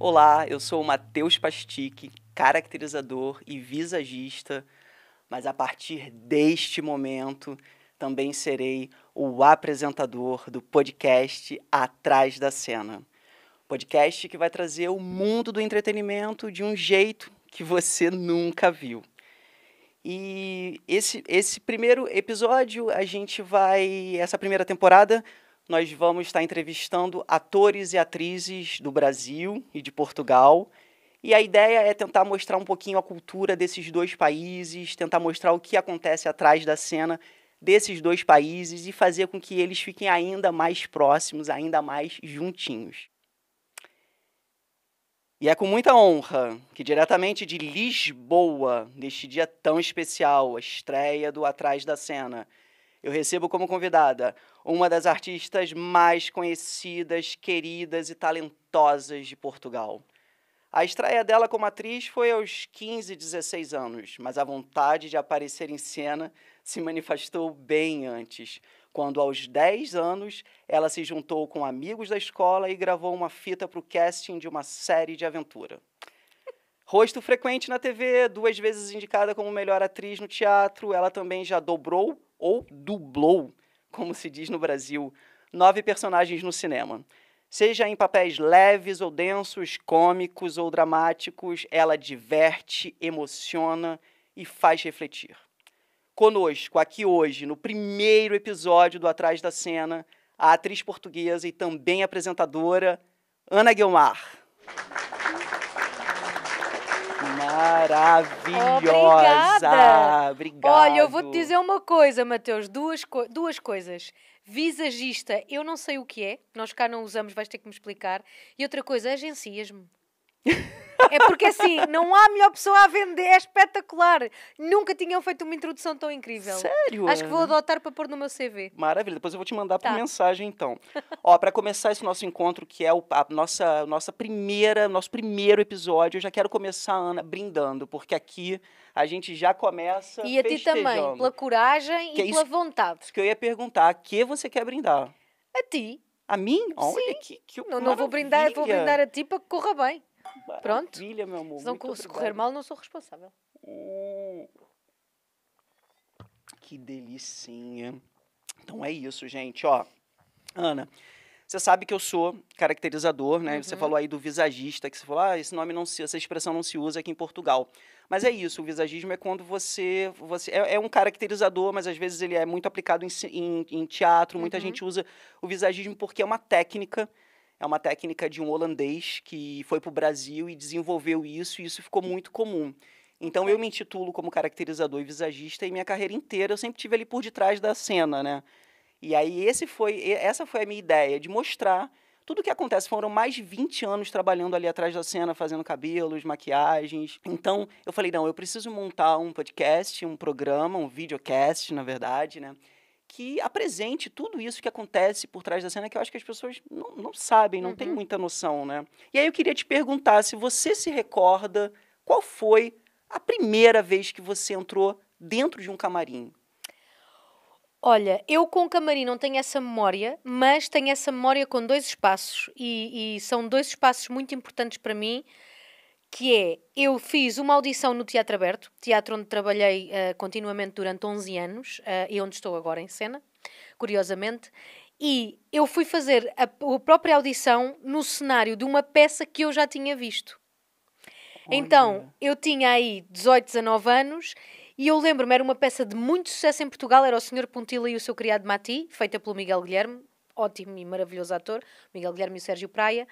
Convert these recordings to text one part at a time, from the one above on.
Olá, eu sou o Matheus Pastic, caracterizador e visagista, mas a partir deste momento também serei o apresentador do podcast Atrás da Cena. Podcast que vai trazer o mundo do entretenimento de um jeito que você nunca viu. E esse primeiro episódio, essa primeira temporada, nós vamos estar entrevistando atores e atrizes do Brasil e de Portugal. E a ideia é tentar mostrar um pouquinho a cultura desses dois países, tentar mostrar o que acontece atrás da cena desses dois países e fazer com que eles fiquem ainda mais próximos, ainda mais juntinhos. E é com muita honra que, diretamente de Lisboa, neste dia tão especial, a estreia do Atrás da Cena, eu recebo como convidada uma das artistas mais conhecidas, queridas e talentosas de Portugal. A estreia dela como atriz foi aos 15, 16 anos, mas a vontade de aparecer em cena se manifestou bem antes, quando aos 10 anos ela se juntou com amigos da escola e gravou uma fita para o casting de uma série de aventura. Rosto frequente na TV, 2 vezes indicada como melhor atriz no teatro, ela também já dobrou ou dublou, como se diz no Brasil, 9 personagens no cinema. Seja em papéis leves ou densos, cômicos ou dramáticos, ela diverte, emociona e faz refletir. Conosco, aqui hoje, no primeiro episódio do Atrás da Cena, a atriz portuguesa e também apresentadora, Ana Guiomar. Maravilhosa! Obrigado. Olha, eu vou-te dizer uma coisa, Matheus, duas coisas. Visagista, eu não sei o que é, nós cá não usamos, vais ter que me explicar. E outra coisa, agencias-me. É porque assim, não há melhor pessoa a vender, é espetacular. Nunca tinham feito uma introdução tão incrível. Sério? Acho que vou adotar para pôr no meu CV. Maravilha, depois eu vou te mandar por mensagem então. Ó, para começar esse nosso encontro, que é nosso primeiro episódio, eu já quero começar, Ana, brindando, porque aqui a gente já começa e a ti também, pela coragem e pela vontade. Isso que eu ia perguntar, a que você quer brindar? A ti. A mim? Olha, sim. que não vou brindar a ti para que corra bem. Pronto. Maravilha, meu amor. Se não correr mal, não sou responsável. Que delicinha. Então é isso, gente. Ó, Ana, você sabe que eu sou caracterizador, né? Você falou aí do visagista, que você falou, essa expressão não se usa aqui em Portugal. Mas é isso, o visagismo é quando você é um caracterizador, mas às vezes ele é muito aplicado em teatro. Muita gente usa o visagismo porque é uma técnica. É uma técnica de um holandês que foi para o Brasil e desenvolveu isso, e isso ficou muito comum. Então, eu me intitulo como caracterizador e visagista, e minha carreira inteira eu sempre estive ali por detrás da cena, né? E aí, essa foi a minha ideia, de mostrar tudo o que acontece. Foram mais de 20 anos trabalhando ali atrás da cena, fazendo cabelos, maquiagens. Então, eu falei, não, eu preciso montar um podcast, um programa, um videocast, na verdade, né? Que apresente tudo isso que acontece por trás da cena, que eu acho que as pessoas não sabem, não têm muita noção, né? E aí eu queria te perguntar, se você se recorda, qual foi a primeira vez que você entrou dentro de um camarim? Olha, eu com camarim não tenho essa memória, mas tenho essa memória com 2 espaços, e são 2 espaços muito importantes para mim, que é, eu fiz uma audição no Teatro Aberto, teatro onde trabalhei continuamente durante 11 anos, e onde estou agora em cena, curiosamente, e eu fui fazer a própria audição no cenário de uma peça que eu já tinha visto. Olha. Então, eu tinha aí 18, 19 anos, e eu lembro-me, era uma peça de muito sucesso em Portugal, era o Sr. Pontila e o seu criado Mati, feita pelo Miguel Guilherme, ótimo e maravilhoso ator, Miguel Guilherme e o Sérgio Praia.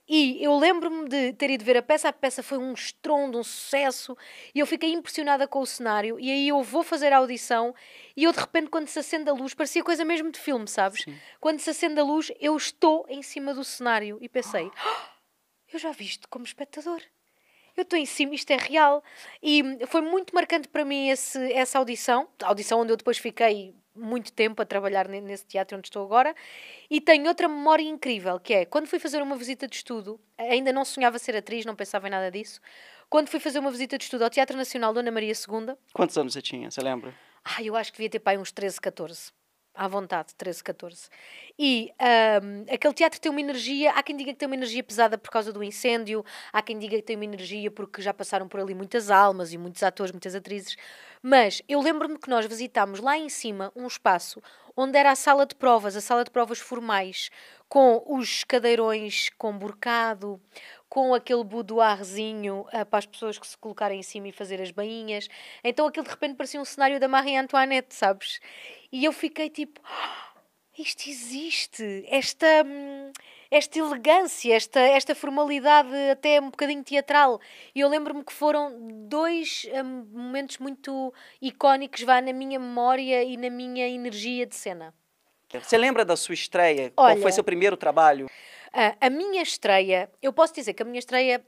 E eu lembro-me de ter ido ver a peça foi um estrondo, um sucesso, e eu fiquei impressionada com o cenário, e aí eu vou fazer a audição, e eu de repente, quando se acende a luz, parecia coisa mesmo de filme, sabes? Sim. Quando se acende a luz, eu estou em cima do cenário, e pensei, eu já vi isto como espectador. Eu estou em cima, isto é real. E foi muito marcante para mim essa audição, a audição onde eu depois fiquei muito tempo a trabalhar nesse teatro onde estou agora, e tenho outra memória incrível, que é, quando fui fazer uma visita de estudo, ainda não sonhava ser atriz, não pensava em nada disso, quando fui fazer uma visita de estudo ao Teatro Nacional Dona Maria II... Quantos anos você tinha, você lembra? Eu acho que devia ter pai uns 13, 14. à vontade, 13, 14. E aquele teatro tem uma energia, há quem diga que tem uma energia pesada por causa do incêndio, há quem diga que tem uma energia porque já passaram por ali muitas almas e muitos atores, muitas atrizes, mas eu lembro-me que nós visitámos lá em cima um espaço onde era a sala de provas formais, com os cadeirões com borcado, com aquele boudoirzinho para as pessoas que se colocarem em cima e fazer as bainhas. Então aquilo de repente parecia um cenário da Marie Antoinette, sabes? E eu fiquei tipo, isto existe, esta elegância, esta formalidade até um bocadinho teatral. E eu lembro-me que foram dois momentos muito icónicos, vá, na minha memória e na minha energia de cena. Você lembra da sua estreia? Olha, qual foi seu primeiro trabalho? A minha estreia, eu posso dizer que a minha estreia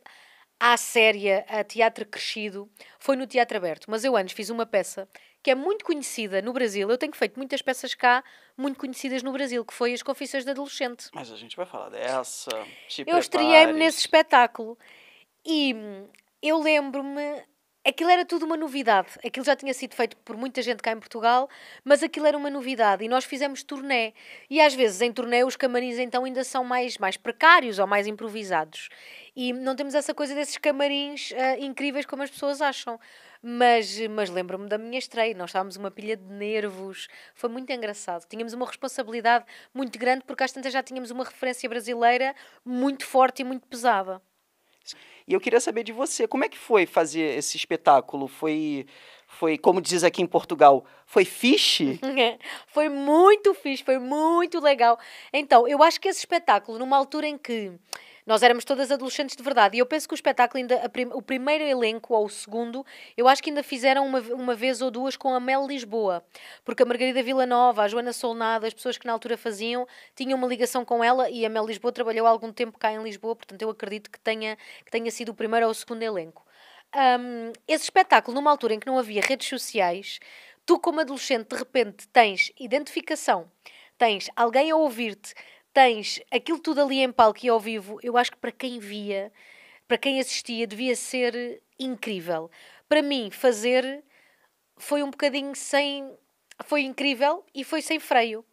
à séria, a teatro crescido, foi no Teatro Aberto. Mas eu antes fiz uma peça que é muito conhecida no Brasil. Eu tenho feito muitas peças cá, muito conhecidas no Brasil, que foi As Confissões de Adolescente. Mas a gente vai falar dessa. Eu estreiei-me nesse espetáculo. E eu lembro-me... Aquilo era tudo uma novidade. Aquilo já tinha sido feito por muita gente cá em Portugal, mas aquilo era uma novidade. E nós fizemos turnê. E às vezes em turnê os camarins então ainda são mais precários ou mais improvisados. E não temos essa coisa desses camarins incríveis como as pessoas acham. Mas lembro-me da minha estreia. Nós estávamos uma pilha de nervos. Foi muito engraçado. Tínhamos uma responsabilidade muito grande porque às tantas já tínhamos uma referência brasileira muito forte e muito pesada. E eu queria saber de você, como é que foi fazer esse espetáculo? Foi como diz aqui em Portugal, foi fixe? Foi muito fixe, foi muito legal. Então, eu acho que esse espetáculo, numa altura em que nós éramos todas adolescentes de verdade, e eu penso que o espetáculo, o primeiro elenco, ou o segundo, eu acho que ainda fizeram uma vez ou duas com a Mel Lisboa, porque a Margarida Villanova, a Joana Solnado, as pessoas que na altura faziam, tinham uma ligação com ela, e a Mel Lisboa trabalhou há algum tempo cá em Lisboa, portanto eu acredito que tenha sido o primeiro ou o segundo elenco. Esse espetáculo, numa altura em que não havia redes sociais, tu como adolescente de repente tens identificação, tens alguém a ouvir-te, tens aquilo tudo ali em palco e ao vivo. Eu acho que para quem via, para quem assistia, devia ser incrível. Para mim, fazer foi um bocadinho sem... Foi incrível e foi sem freio.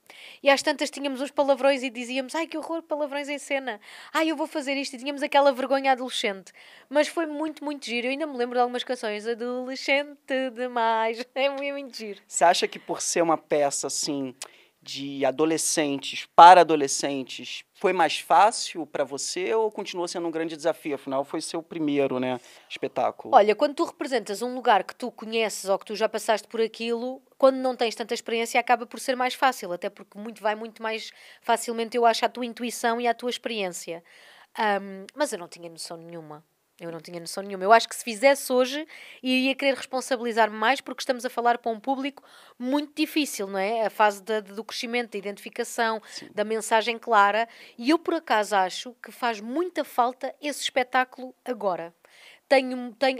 E às tantas tínhamos uns palavrões e dizíamos, ai que horror, palavrões em cena. Ai, eu vou fazer isto. E tínhamos aquela vergonha adolescente. Mas foi muito, muito giro. Eu ainda me lembro de algumas canções. Adolescente demais. É muito giro. Você acha que por ser uma peça, assim, de adolescentes para adolescentes, foi mais fácil para você ou continuou sendo um grande desafio? Afinal, foi seu primeiro, né, espetáculo. Olha, quando tu representas um lugar que tu conheces ou que tu já passaste por aquilo, quando não tens tanta experiência, acaba por ser mais fácil, até porque vai muito mais facilmente, eu acho, à tua intuição e à tua experiência. Mas eu não tinha noção nenhuma. Eu acho que se fizesse hoje, iria querer responsabilizar-me mais, porque estamos a falar para um público muito difícil, não é? A fase do crescimento, da identificação, sim, da mensagem clara. E eu, por acaso, acho que faz muita falta esse espetáculo agora.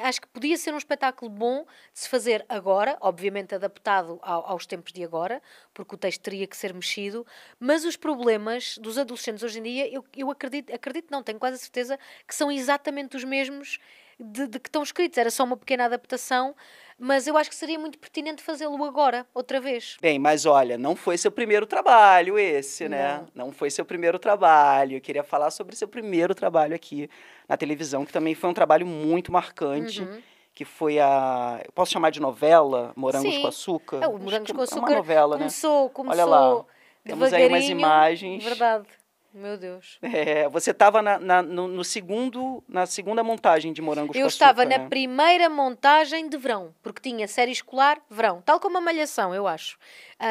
Acho que podia ser um espetáculo bom de se fazer agora, obviamente adaptado aos tempos de agora, porque o texto teria que ser mexido, mas os problemas dos adolescentes hoje em dia, eu acredito não, tenho quase a certeza que são exatamente os mesmos de que estão escritos. Era só uma pequena adaptação, mas eu acho que seria muito pertinente fazê-lo agora, outra vez. Bem, mas olha, não foi seu primeiro trabalho esse, né? Não foi seu primeiro trabalho. Eu queria falar sobre seu primeiro trabalho aqui na televisão, que também foi um trabalho muito marcante, que foi eu posso chamar de novela, Morangos com Açúcar? O Morangos com Açúcar é uma novela, começou, né? Olha lá, temos aí umas imagens. Verdade. Meu Deus. Você estava na segunda montagem de Morangos com Açúcar, eu estava na primeira montagem de verão, porque tinha série escolar, verão. Tal como a Malhação, eu acho.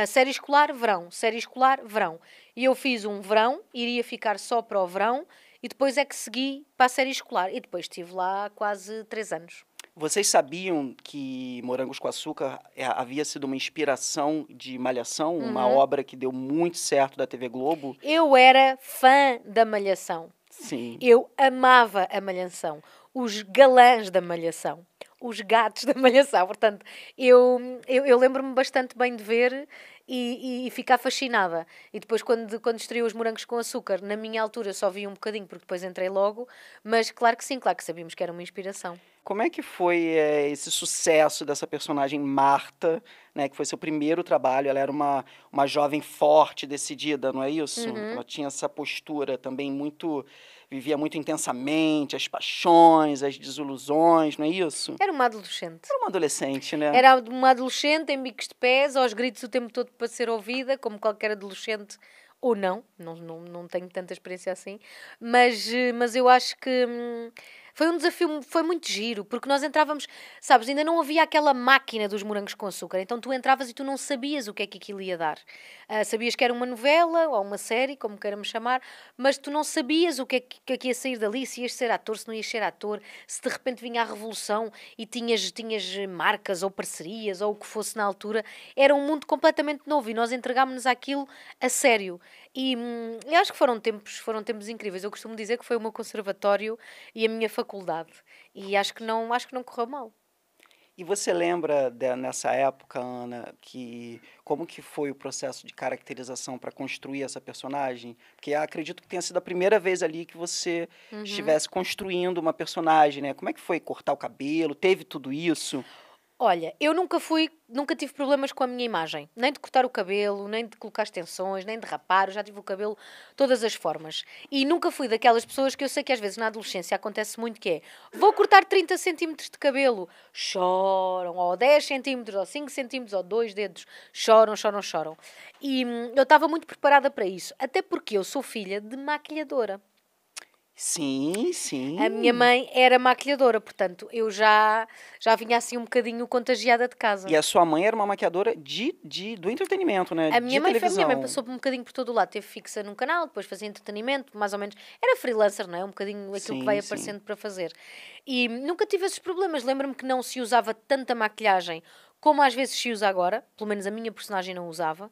Série escolar, verão. Série escolar, verão. E eu fiz um verão, iria ficar só para o verão, e depois é que segui para a série escolar. E depois estive lá quase 3 anos. Vocês sabiam que Morangos com Açúcar havia sido uma inspiração de Malhação, uma obra que deu muito certo da TV Globo? Eu era fã da Malhação. Sim. Eu amava a Malhação. Os galãs da Malhação. Os gatos da Malhação. Portanto, eu lembro-me bastante bem de ver e ficar fascinada. E depois, quando estreou Os Morangos com Açúcar, na minha altura só vi um bocadinho, porque depois entrei logo, mas claro que sim, claro que sabíamos que era uma inspiração. Como é que foi esse sucesso dessa personagem Marta, né, que foi seu primeiro trabalho? Ela era uma jovem forte, decidida, não é isso? Ela tinha essa postura também muito... Vivia muito intensamente, as paixões, as desilusões, não é isso? Era uma adolescente. Era uma adolescente, né? Era uma adolescente em bicos de pés, aos gritos o tempo todo para ser ouvida, como qualquer adolescente, ou não tenho tanta experiência assim, mas eu acho que foi um desafio, foi muito giro, porque nós entrávamos, sabes, ainda não havia aquela máquina dos morangos com açúcar, então tu entravas e tu não sabias o que é que aquilo ia dar. Sabias que era uma novela, ou uma série, como queiramos chamar, mas tu não sabias o que é que ia sair dali, se ias ser ator, se não ias ser ator, se de repente vinha a revolução e tinhas marcas ou parcerias, ou o que fosse na altura. Era um mundo completamente novo e nós entregámos-nos àquilo a sério. E eu acho que foram tempos incríveis. Eu costumo dizer que foi o meu conservatório e a minha faculdade. E acho que não correu mal. E você lembra nessa época, Ana, como que foi o processo de caracterização para construir essa personagem? Porque eu acredito que tenha sido a primeira vez ali que você estivesse construindo uma personagem, né? Como é que foi cortar o cabelo? Teve tudo isso? Olha, eu nunca tive problemas com a minha imagem. Nem de cortar o cabelo, nem de colocar extensões, nem de rapar. Eu já tive o cabelo todas as formas. E nunca fui daquelas pessoas que eu sei que às vezes na adolescência acontece muito que é: vou cortar 30 centímetros de cabelo. Choram. Ou 10 centímetros, ou 5 centímetros, ou 2 dedos. Choram. E eu estava muito preparada para isso. Até porque eu sou filha de maquilhadora. Sim, sim. A minha mãe era maquilhadora, portanto, eu já vinha assim um bocadinho contagiada de casa. E a sua mãe era uma maquiadora do entretenimento, né? A minha mãe televisão. passou um bocadinho por todo o lado. Teve fixa num canal, depois fazia entretenimento, mais ou menos. Era freelancer, não é? Um bocadinho aquilo que vai aparecendo para fazer. E nunca tive esses problemas. Lembro-me que não se usava tanta maquilhagem como às vezes se usa agora, pelo menos a minha personagem não usava.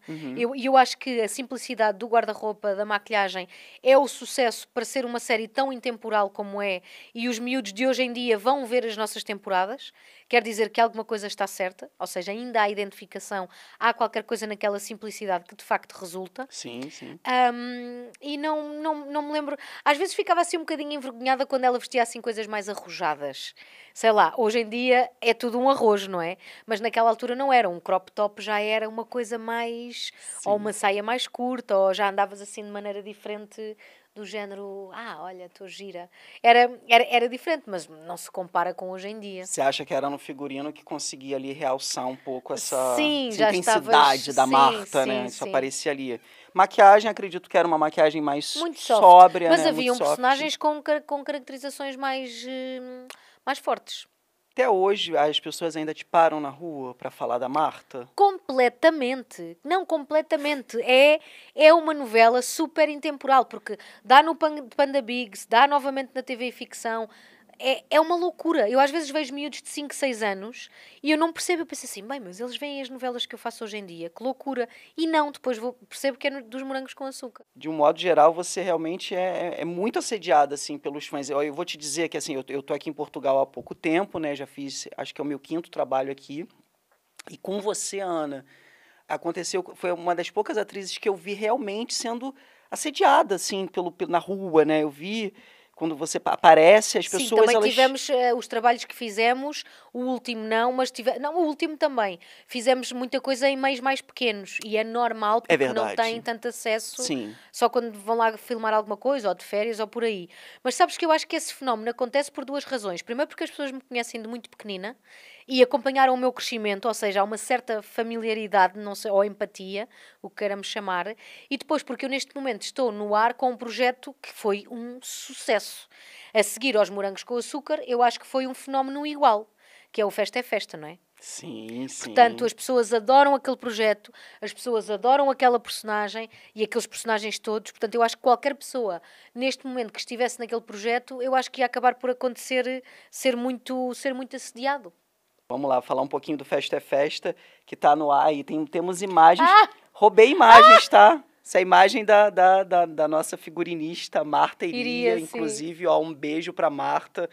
Eu acho que a simplicidade do guarda-roupa, da maquilhagem, é o sucesso para ser uma série tão intemporal como é, e os miúdos de hoje em dia vão ver as nossas temporadas. Quer dizer que alguma coisa está certa, ou seja, ainda há identificação, há qualquer coisa naquela simplicidade que de facto resulta. Sim, sim. E não me lembro. Às vezes ficava assim um bocadinho envergonhada quando ela vestia assim coisas mais arrojadas. Sei lá, hoje em dia é tudo um arrojo, não é? Mas naquela altura não era. Um crop top já era uma coisa mais... Sim. Ou uma saia mais curta, ou já andavas assim de maneira diferente, do género, olha, estou gira. Era diferente, mas não se compara com hoje em dia. Você acha que era no figurino que conseguia ali realçar um pouco essa intensidade da sim, Marta, né? Isso aparecia ali. Maquiagem, acredito que era uma maquiagem mais muito sóbria, mas né? haviam muito personagens com caracterizações mais fortes. Até hoje, as pessoas ainda te param na rua para falar da Marta? Completamente. Não, completamente. É uma novela super intemporal, porque dá no Panda Bigs, dá novamente na TV e Ficção. É uma loucura. Eu às vezes vejo miúdos de 5, 6 anos e eu não percebo. Eu penso assim, bem, mas eles veem as novelas que eu faço hoje em dia. Que loucura. E não, depois percebo que é dos Morangos com Açúcar. De um modo geral, você realmente é muito assediada, assim, pelos fãs. Eu vou te dizer que, assim, eu tô aqui em Portugal há pouco tempo, né? Já fiz, acho que é o meu 5º trabalho aqui. E com você, Ana, foi uma das poucas atrizes que eu vi realmente sendo assediada, assim, na rua, né? Eu vi... Quando você aparece, as pessoas... Sim, também tivemos os trabalhos que fizemos, o último não, mas não, o último também. Fizemos muita coisa em meios mais pequenos e é normal porque não têm tanto acesso. Sim. Só quando vão lá filmar alguma coisa, ou de férias, ou por aí. Mas sabes que eu acho que esse fenómeno acontece por 2 razões. Primeiro porque as pessoas me conhecem de muito pequenina e acompanharam o meu crescimento, ou seja, há uma certa familiaridade, não sei, ou empatia, o que queiramos chamar, e depois porque eu neste momento estou no ar com um projeto que foi um sucesso. A seguir aos Morangos com Açúcar, eu acho que foi um fenómeno igual, que é o Festa é Festa, não é? Sim, sim. Portanto, as pessoas adoram aquele projeto, as pessoas adoram aquela personagem e aqueles personagens todos. Portanto, eu acho que qualquer pessoa, neste momento, que estivesse naquele projeto, eu acho que ia acabar por acontecer ser muito assediado. Vamos lá, falar um pouquinho do Festa é Festa, que está no ar e temos imagens. Roubei imagens, tá? Se a imagem da nossa figurinista, Marta iria, Sim. inclusive, ó, um beijo para Marta,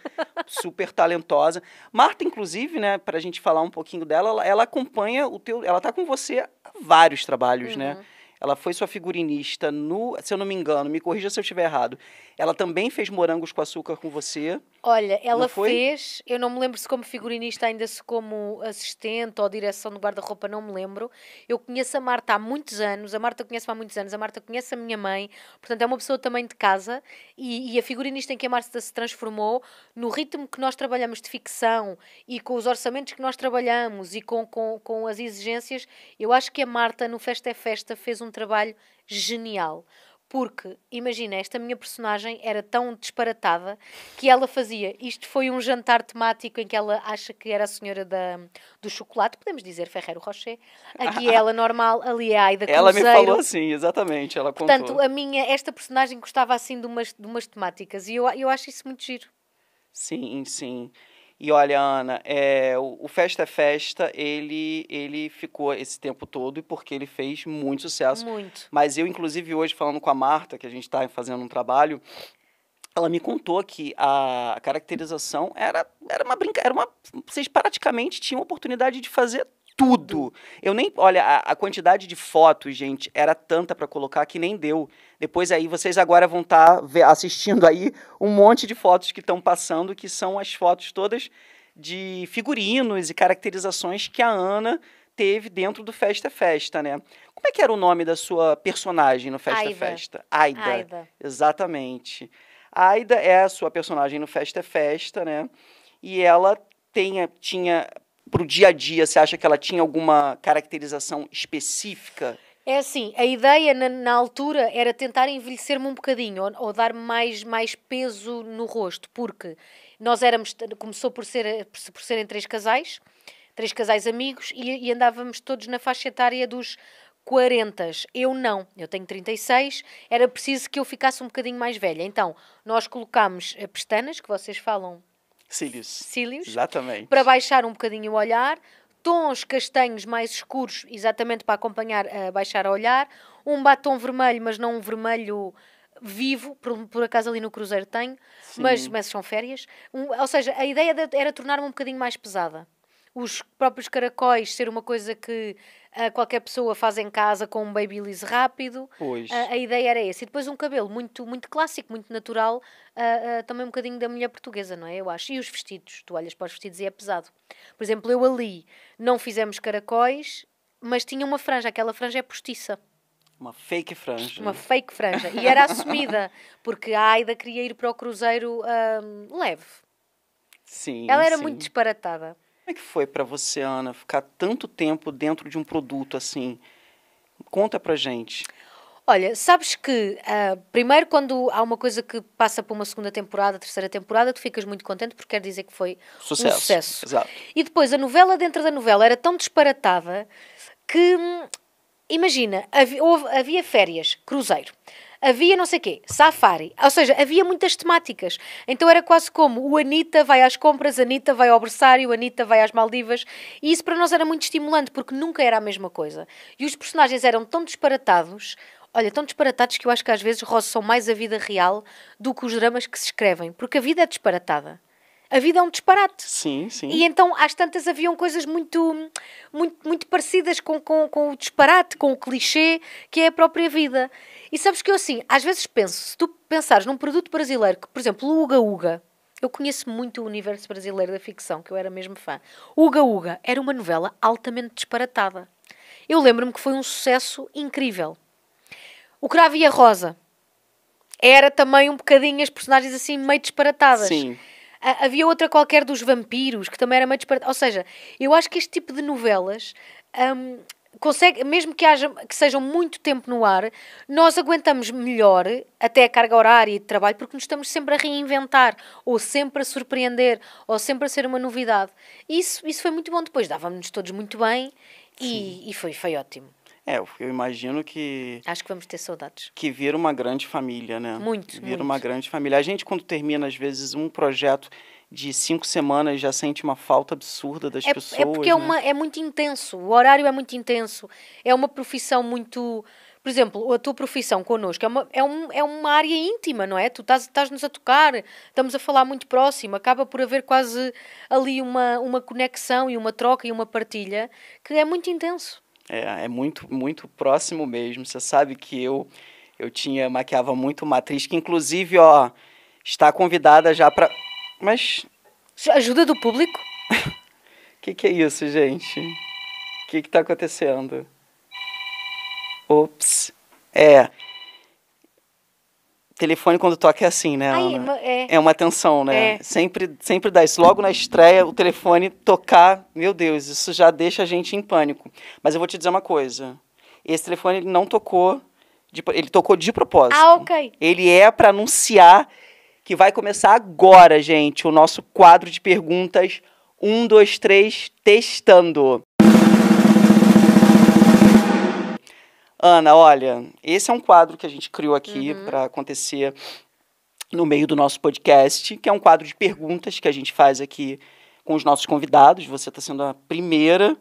super talentosa. Marta, inclusive, né, para a gente falar um pouquinho dela, ela acompanha o teu, ela tá com você há vários trabalhos, né? Ela foi sua figurinista no, se eu não me engano, me corrija se eu estiver errado. Ela também fez Morangos com Açúcar com você. Olha, ela Não foi? fez, eu não me lembro se como figurinista, ainda se como assistente ou direção do guarda-roupa, não me lembro. Eu conheço a Marta há muitos anos, a Marta conhece-me há muitos anos, a Marta conhece a minha mãe, portanto é uma pessoa também de casa e a figurinista em que a Marta se transformou, no ritmo que nós trabalhamos de ficção e com os orçamentos que nós trabalhamos e com as exigências, eu acho que a Marta no Festa é Festa fez um trabalho genial. Porque, imagina, esta minha personagem era tão disparatada que ela fazia. Isto foi um jantar temático em que ela acha que era a senhora do chocolate, podemos dizer Ferrero Rocher. Aqui é ela normal, ali é a Aida Cruzeiro. Ela me falou assim, exatamente, ela contou. Portanto, esta personagem gostava assim de umas temáticas e eu acho isso muito giro. Sim, sim. E olha, Ana, o Festa é Festa, ele ficou esse tempo todo e porque ele fez muito sucesso. Muito. Mas eu, inclusive, hoje, falando com a Marta, que a gente está fazendo um trabalho, ela me contou que a caracterização era uma brincadeira, vocês praticamente tinham a oportunidade de fazer tudo. Eu nem, olha, a quantidade de fotos, gente, era tanta para colocar que nem deu. Depois aí vocês agora vão estar assistindo aí um monte de fotos que estão passando, que são as fotos todas de figurinos e caracterizações que a Ana teve dentro do Festa é Festa, né? Como é que era o nome da sua personagem no Festa é Festa? Aida. Exatamente. A Aida é a sua personagem no Festa é Festa, né? E ela tinha pro dia a dia, você acha que ela tinha alguma caracterização específica? É assim, a ideia na altura era tentar envelhecer-me um bocadinho ou dar mais peso no rosto, porque nós começou por serem três casais amigos e andávamos todos na faixa etária dos 40. Eu não, eu tenho 36, era preciso que eu ficasse um bocadinho mais velha. Então, nós colocámos pestanas, que vocês falam... Cílios. Exatamente. Para baixar um bocadinho o olhar, tons castanhos mais escuros, exatamente para acompanhar a baixar o olhar, um batom vermelho, mas não um vermelho vivo, por acaso ali no Cruzeiro tenho, mas são férias. Ou seja, a ideia era tornar-me um bocadinho mais pesada. Os próprios caracóis ser uma coisa que qualquer pessoa faz em casa com um babyliss rápido. Pois. A ideia era essa. E depois um cabelo muito, muito clássico, muito natural, também um bocadinho da mulher portuguesa, não é? Eu acho. E os vestidos. Tu olhas para os vestidos e é pesado. Por exemplo, eu ali não fizemos caracóis, mas tinha uma franja. Aquela franja é postiça. Uma fake franja. Uma fake franja. E era assumida, porque a Aida queria ir para o Cruzeiro leve. Sim, Ela era muito disparatada. Como é que foi para você, Ana, ficar tanto tempo dentro de um produto assim? Conta pra gente. Olha, sabes que primeiro quando há uma coisa que passa por uma segunda temporada, terceira temporada, tu ficas muito contente porque quer dizer que foi um sucesso. Exato. E depois a novela dentro da novela era tão disparatada que, imagina, havia férias, cruzeiro. Havia não sei o quê, safari. Ou seja, havia muitas temáticas. Então era quase como o Anitta vai às compras, Anitta vai ao berçário, Anitta vai às Maldivas. E isso para nós era muito estimulante, porque nunca era a mesma coisa. E os personagens eram tão disparatados, olha, tão disparatados que eu acho que às vezes roçam mais a vida real do que os dramas que se escrevem. Porque a vida é disparatada. A vida é um disparate. Sim, sim. E então, às tantas, haviam coisas muito, muito, muito parecidas com o disparate, com o clichê, que é a própria vida. E sabes que eu, assim, às vezes penso, se tu pensares num produto brasileiro, que, por exemplo, o Uga Uga, eu conheço muito o universo brasileiro da ficção, que eu era mesmo fã. O Uga Uga era uma novela altamente disparatada. Eu lembro-me que foi um sucesso incrível. O Cravo e a Rosa era também um bocadinho as personagens assim meio disparatadas. Sim. Havia outra qualquer dos vampiros, que também era meio disparatada. Ou seja, eu acho que este tipo de novelas consegue, mesmo que sejam muito tempo no ar, nós aguentamos melhor até a carga horária e de trabalho, porque nos estamos sempre a reinventar, ou sempre a surpreender, ou sempre a ser uma novidade. E isso foi muito bom. Depois dávamos-nos todos muito bem e foi ótimo. Eu imagino que... Acho que vamos ter saudades. Que vira uma grande família, né? Muito. Uma grande família. A gente, quando termina, às vezes, um projeto de 5 semanas, já sente uma falta absurda das pessoas. É porque é muito intenso. O horário é muito intenso. É uma profissão muito... Por por exemplo, a tua profissão connosco é uma área íntima, não é? Tu estás-nos a tocar, estamos a falar muito próximo, acaba por haver quase ali uma conexão e uma troca e uma partilha que é muito intenso. É muito, muito próximo mesmo. Você sabe que eu maquiava muito uma atriz que, inclusive, ó, está convidada já para... Mas... Ajuda do público? Que é isso, gente? O que tá acontecendo? Ops. Telefone quando toca é assim, né, Ana? É uma tensão, né? É. Sempre dá isso. Logo na estreia, o telefone tocar, meu Deus, isso já deixa a gente em pânico. Mas eu vou te dizer uma coisa. Esse telefone ele não tocou, ele tocou de propósito. Ah, ok. Ele é para anunciar que vai começar agora, gente, o nosso quadro de perguntas 1, 2, 3, testando. Ana, olha, esse é um quadro que a gente criou aqui para acontecer no meio do nosso podcast, que é um quadro de perguntas que a gente faz aqui com os nossos convidados. Você está sendo a primeira.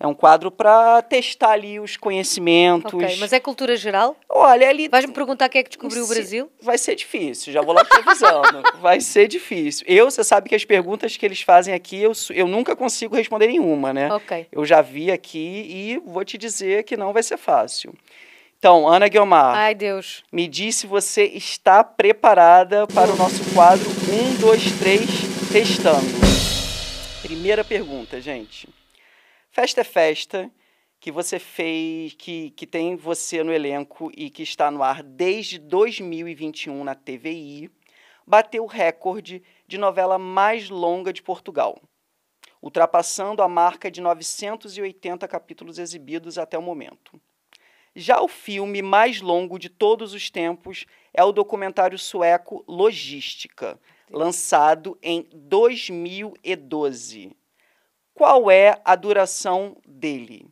É um quadro para testar ali os conhecimentos. Ok, mas é cultura geral? Olha, ali... Vais-me perguntar quem é que descobriu o Brasil? Vai ser difícil, já vou lá te avisando. Vai ser difícil. Você sabe que as perguntas que eles fazem aqui, eu nunca consigo responder nenhuma, né? Ok. Eu já vi aqui e vou te dizer que não vai ser fácil. Então, Ana Guiomar. Ai, Deus. Me diz se você está preparada para o nosso quadro 1, 2, 3, testando. Primeira pergunta, gente. Festa é Festa, que você fez, que tem você no elenco e que está no ar desde 2021 na TVI, bateu o recorde de novela mais longa de Portugal, ultrapassando a marca de 980 capítulos exibidos até o momento. Já o filme mais longo de todos os tempos é o documentário sueco Logística, lançado em 2012. Qual é a duração dele?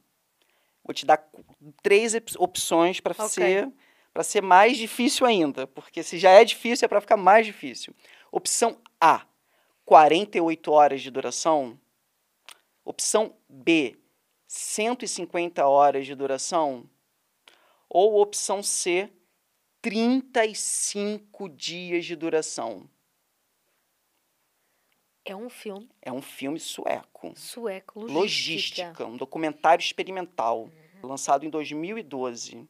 Vou te dar 3 opções para ser mais difícil ainda, porque se já é difícil, é para ficar mais difícil. Opção A, 48 horas de duração. Opção B, 150 horas de duração. Ou opção C, 35 dias de duração. É um filme. É um filme sueco. Sueco, Logística, um documentário experimental, lançado em 2012.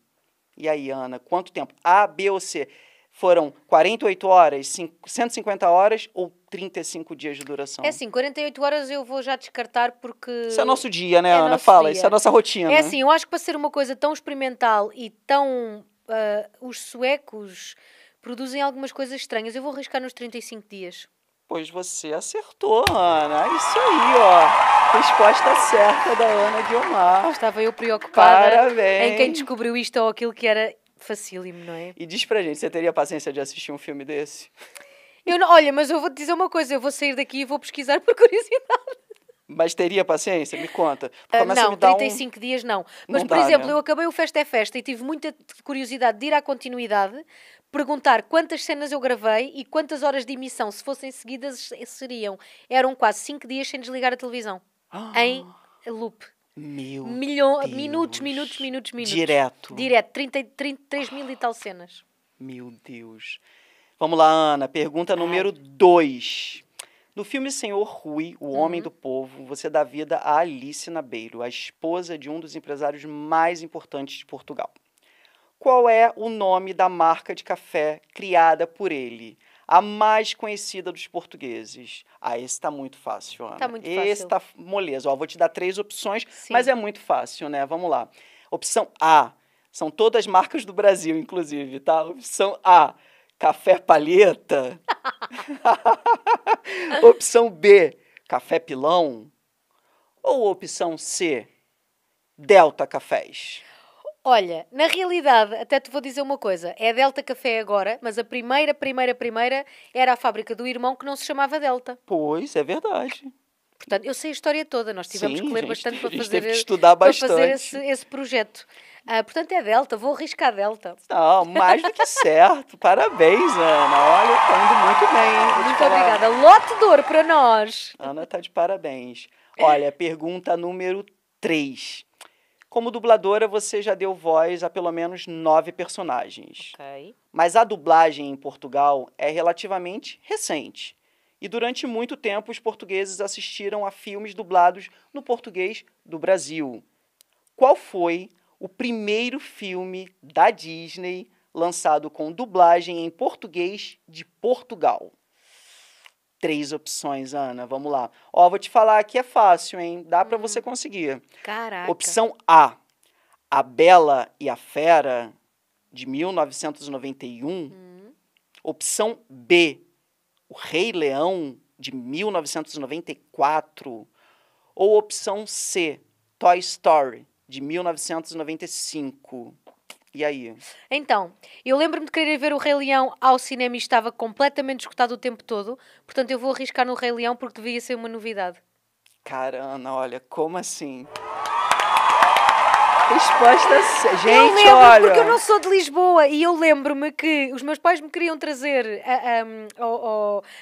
E aí, Ana, quanto tempo? A, B ou C? Foram 48 horas, 150 horas ou 35 dias de duração? É assim, 48 horas eu vou já descartar porque... Isso é nosso dia, né, Ana? Fala, isso é a nossa rotina. É assim, eu acho que para ser uma coisa tão experimental e tão... os suecos produzem algumas coisas estranhas. Eu vou arriscar nos 35 dias. Pois você acertou, Ana. Isso aí, ó. Resposta certa da Ana Guiomar. Estava eu preocupada Parabéns. em quem descobriu isto ou aquilo que era facílimo, não é? E diz pra gente, você teria paciência de assistir um filme desse? Olha, mas eu vou te dizer uma coisa. Eu vou sair daqui e vou pesquisar por curiosidade. Mas teria paciência? Me conta. Não, 35 dias não. Mas, por exemplo, né? eu acabei o Festa é Festa e tive muita curiosidade de ir à continuidade, perguntar quantas cenas eu gravei e quantas horas de emissão, se fossem seguidas, seriam. Eram quase 5 dias sem desligar a televisão. Em loop. Minutos. Direto. 33 mil e tal cenas. Meu Deus. Vamos lá, Ana. Pergunta número 2. No filme Senhor Rui, o Homem do Povo, você dá vida a Alice Nabeiro, a esposa de um dos empresários mais importantes de Portugal. Qual é o nome da marca de café criada por ele? A mais conhecida dos portugueses. Esse está muito fácil, Ana. Tá muito fácil. Esse está moleza. Vou te dar 3 opções, Sim. mas é muito fácil, né? Vamos lá. Opção A. São todas marcas do Brasil, inclusive, tá? Opção A. Café Palheta. Opção B, Café Pilão. Ou opção C, Delta Cafés. Olha, na realidade, até te vou dizer uma coisa. É Delta Café agora, mas a primeira era a fábrica do irmão que não se chamava Delta. Pois, é verdade. Portanto, eu sei a história toda. Nós tivemos que ler bastante para fazer, teve que estudar bastante. Para fazer esse projeto. Portanto, é Delta. Vou arriscar Delta. Não, mais do que certo. Parabéns, Ana. Olha, tá indo muito bem, hein? Muito obrigada. Lote de ouro para nós. Ana tá de parabéns. Olha, pergunta número 3. Como dubladora, você já deu voz a pelo menos 9 personagens. Ok. Mas a dublagem em Portugal é relativamente recente. E durante muito tempo os portugueses assistiram a filmes dublados no português do Brasil. Qual foi o primeiro filme da Disney lançado com dublagem em português de Portugal? 3 opções, Ana. Vamos lá. Ó, vou te falar que é fácil, hein? Dá pra você conseguir. Caraca. Opção A, A Bela e a Fera, de 1991. Opção B, O Rei Leão, de 1994. Ou opção C, Toy Story, de 1995. E aí? Então, eu lembro-me de querer ver o Rei Leão ao cinema e estava completamente esgotado o tempo todo, portanto eu vou arriscar no Rei Leão porque devia ser uma novidade. Cara, Ana, olha, como assim? Resposta C. Eu Gente, lembro, olha... porque eu não sou de Lisboa e eu lembro-me que os meus pais me queriam trazer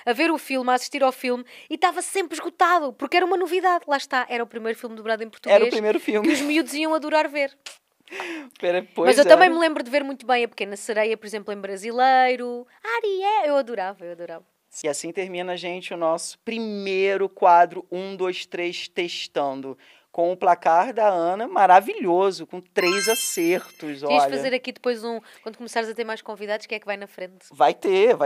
a ver o filme, a assistir ao filme, e estava sempre esgotado, porque era uma novidade. Lá está, era o primeiro filme dublado em português. Era o primeiro filme. Que os miúdos iam adorar ver. Pois Mas eu é. também me lembro de ver muito bem a Pequena Sereia, por exemplo, em brasileiro. Ariel, eu adorava. E assim termina, gente, o nosso primeiro quadro 1, 2, 3 testando. Com o placar da Ana maravilhoso, com 3 acertos, Tens olha. de fazer aqui depois quando começares a ter mais convidados, quem é que vai na frente? Vai ter.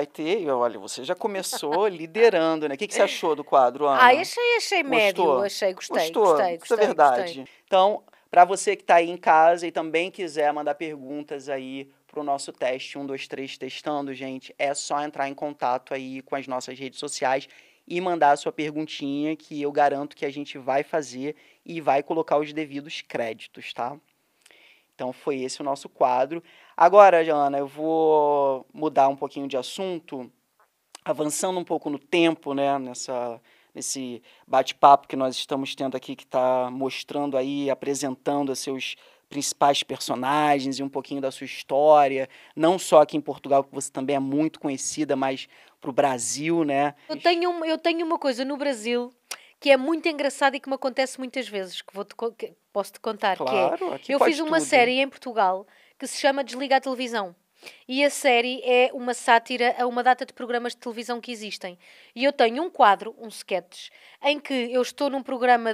E olha, você já começou liderando, né? O que você achou do quadro, Ana? Ai, achei médio, gostei. Gostei, isso é verdade. Então, para você que está aí em casa e também quiser mandar perguntas aí para o nosso teste 1, 2, 3 testando, gente, é só entrar em contato aí com as nossas redes sociais e mandar a sua perguntinha, que eu garanto que a gente vai fazer e vai colocar os devidos créditos, tá? Então, foi esse o nosso quadro. Agora, Ana, eu vou mudar um pouquinho de assunto, avançando um pouco no tempo, né, nesse bate-papo que nós estamos tendo aqui, que está mostrando aí, apresentando os seus principais personagens e um pouquinho da sua história, não só aqui em Portugal, que você também é muito conhecida, mas para o Brasil, né? Eu tenho uma coisa no Brasil que é muito engraçada e que me acontece muitas vezes, que posso-te contar, Claro, que é, aqui eu pode fiz uma tudo. série em Portugal que se chama Desliga a Televisão. E a série é uma sátira a uma data de programas de televisão que existem. E eu tenho um quadro, um sketch, em que eu estou num programa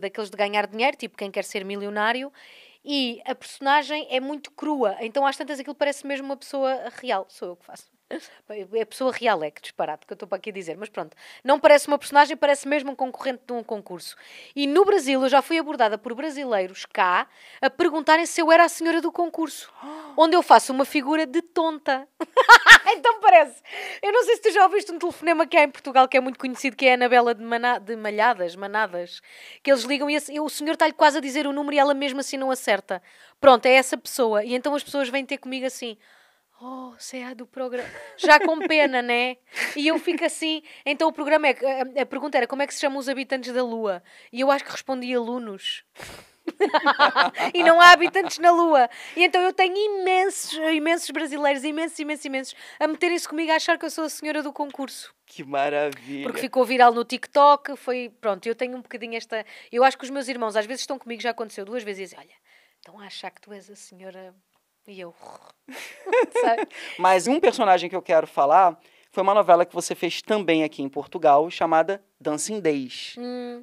daqueles de ganhar dinheiro, tipo Quem Quer Ser Milionário, e a personagem é muito crua. Então às tantas aquilo parece mesmo uma pessoa real. Sou eu que faço. É pessoa real, é que disparate que eu estou para aqui a dizer, mas pronto, não parece uma personagem, parece mesmo um concorrente de um concurso. E no Brasil eu já fui abordada por brasileiros cá a perguntarem se eu era a senhora do concurso, onde eu faço uma figura de tonta. Então parece. Eu não sei se tu já ouviste um telefonema que há em Portugal que é muito conhecido, que é a Anabela de Manadas, que eles ligam e o senhor está-lhe quase a dizer o número e ela mesmo assim não acerta. Pronto, é essa pessoa. E então as pessoas vêm ter comigo assim: oh, você é a do programa. Já com pena, né? E eu fico assim. Então o programa é. A pergunta era como é que se chamam os habitantes da Lua? E eu acho que respondi alunos. E não há habitantes na Lua. E então eu tenho imensos brasileiros, imensos, a meterem-se comigo a achar que eu sou a senhora do concurso. Que maravilha. Porque ficou viral no TikTok, pronto, eu tenho um bocadinho esta... Eu acho que os meus irmãos às vezes estão comigo, já aconteceu 2 vezes, e dizem, olha, estão a achar que tu és a senhora... E eu... Sabe? Mas um personagem que eu quero falar foi uma novela que você fez também aqui em Portugal, chamada Dancing Days.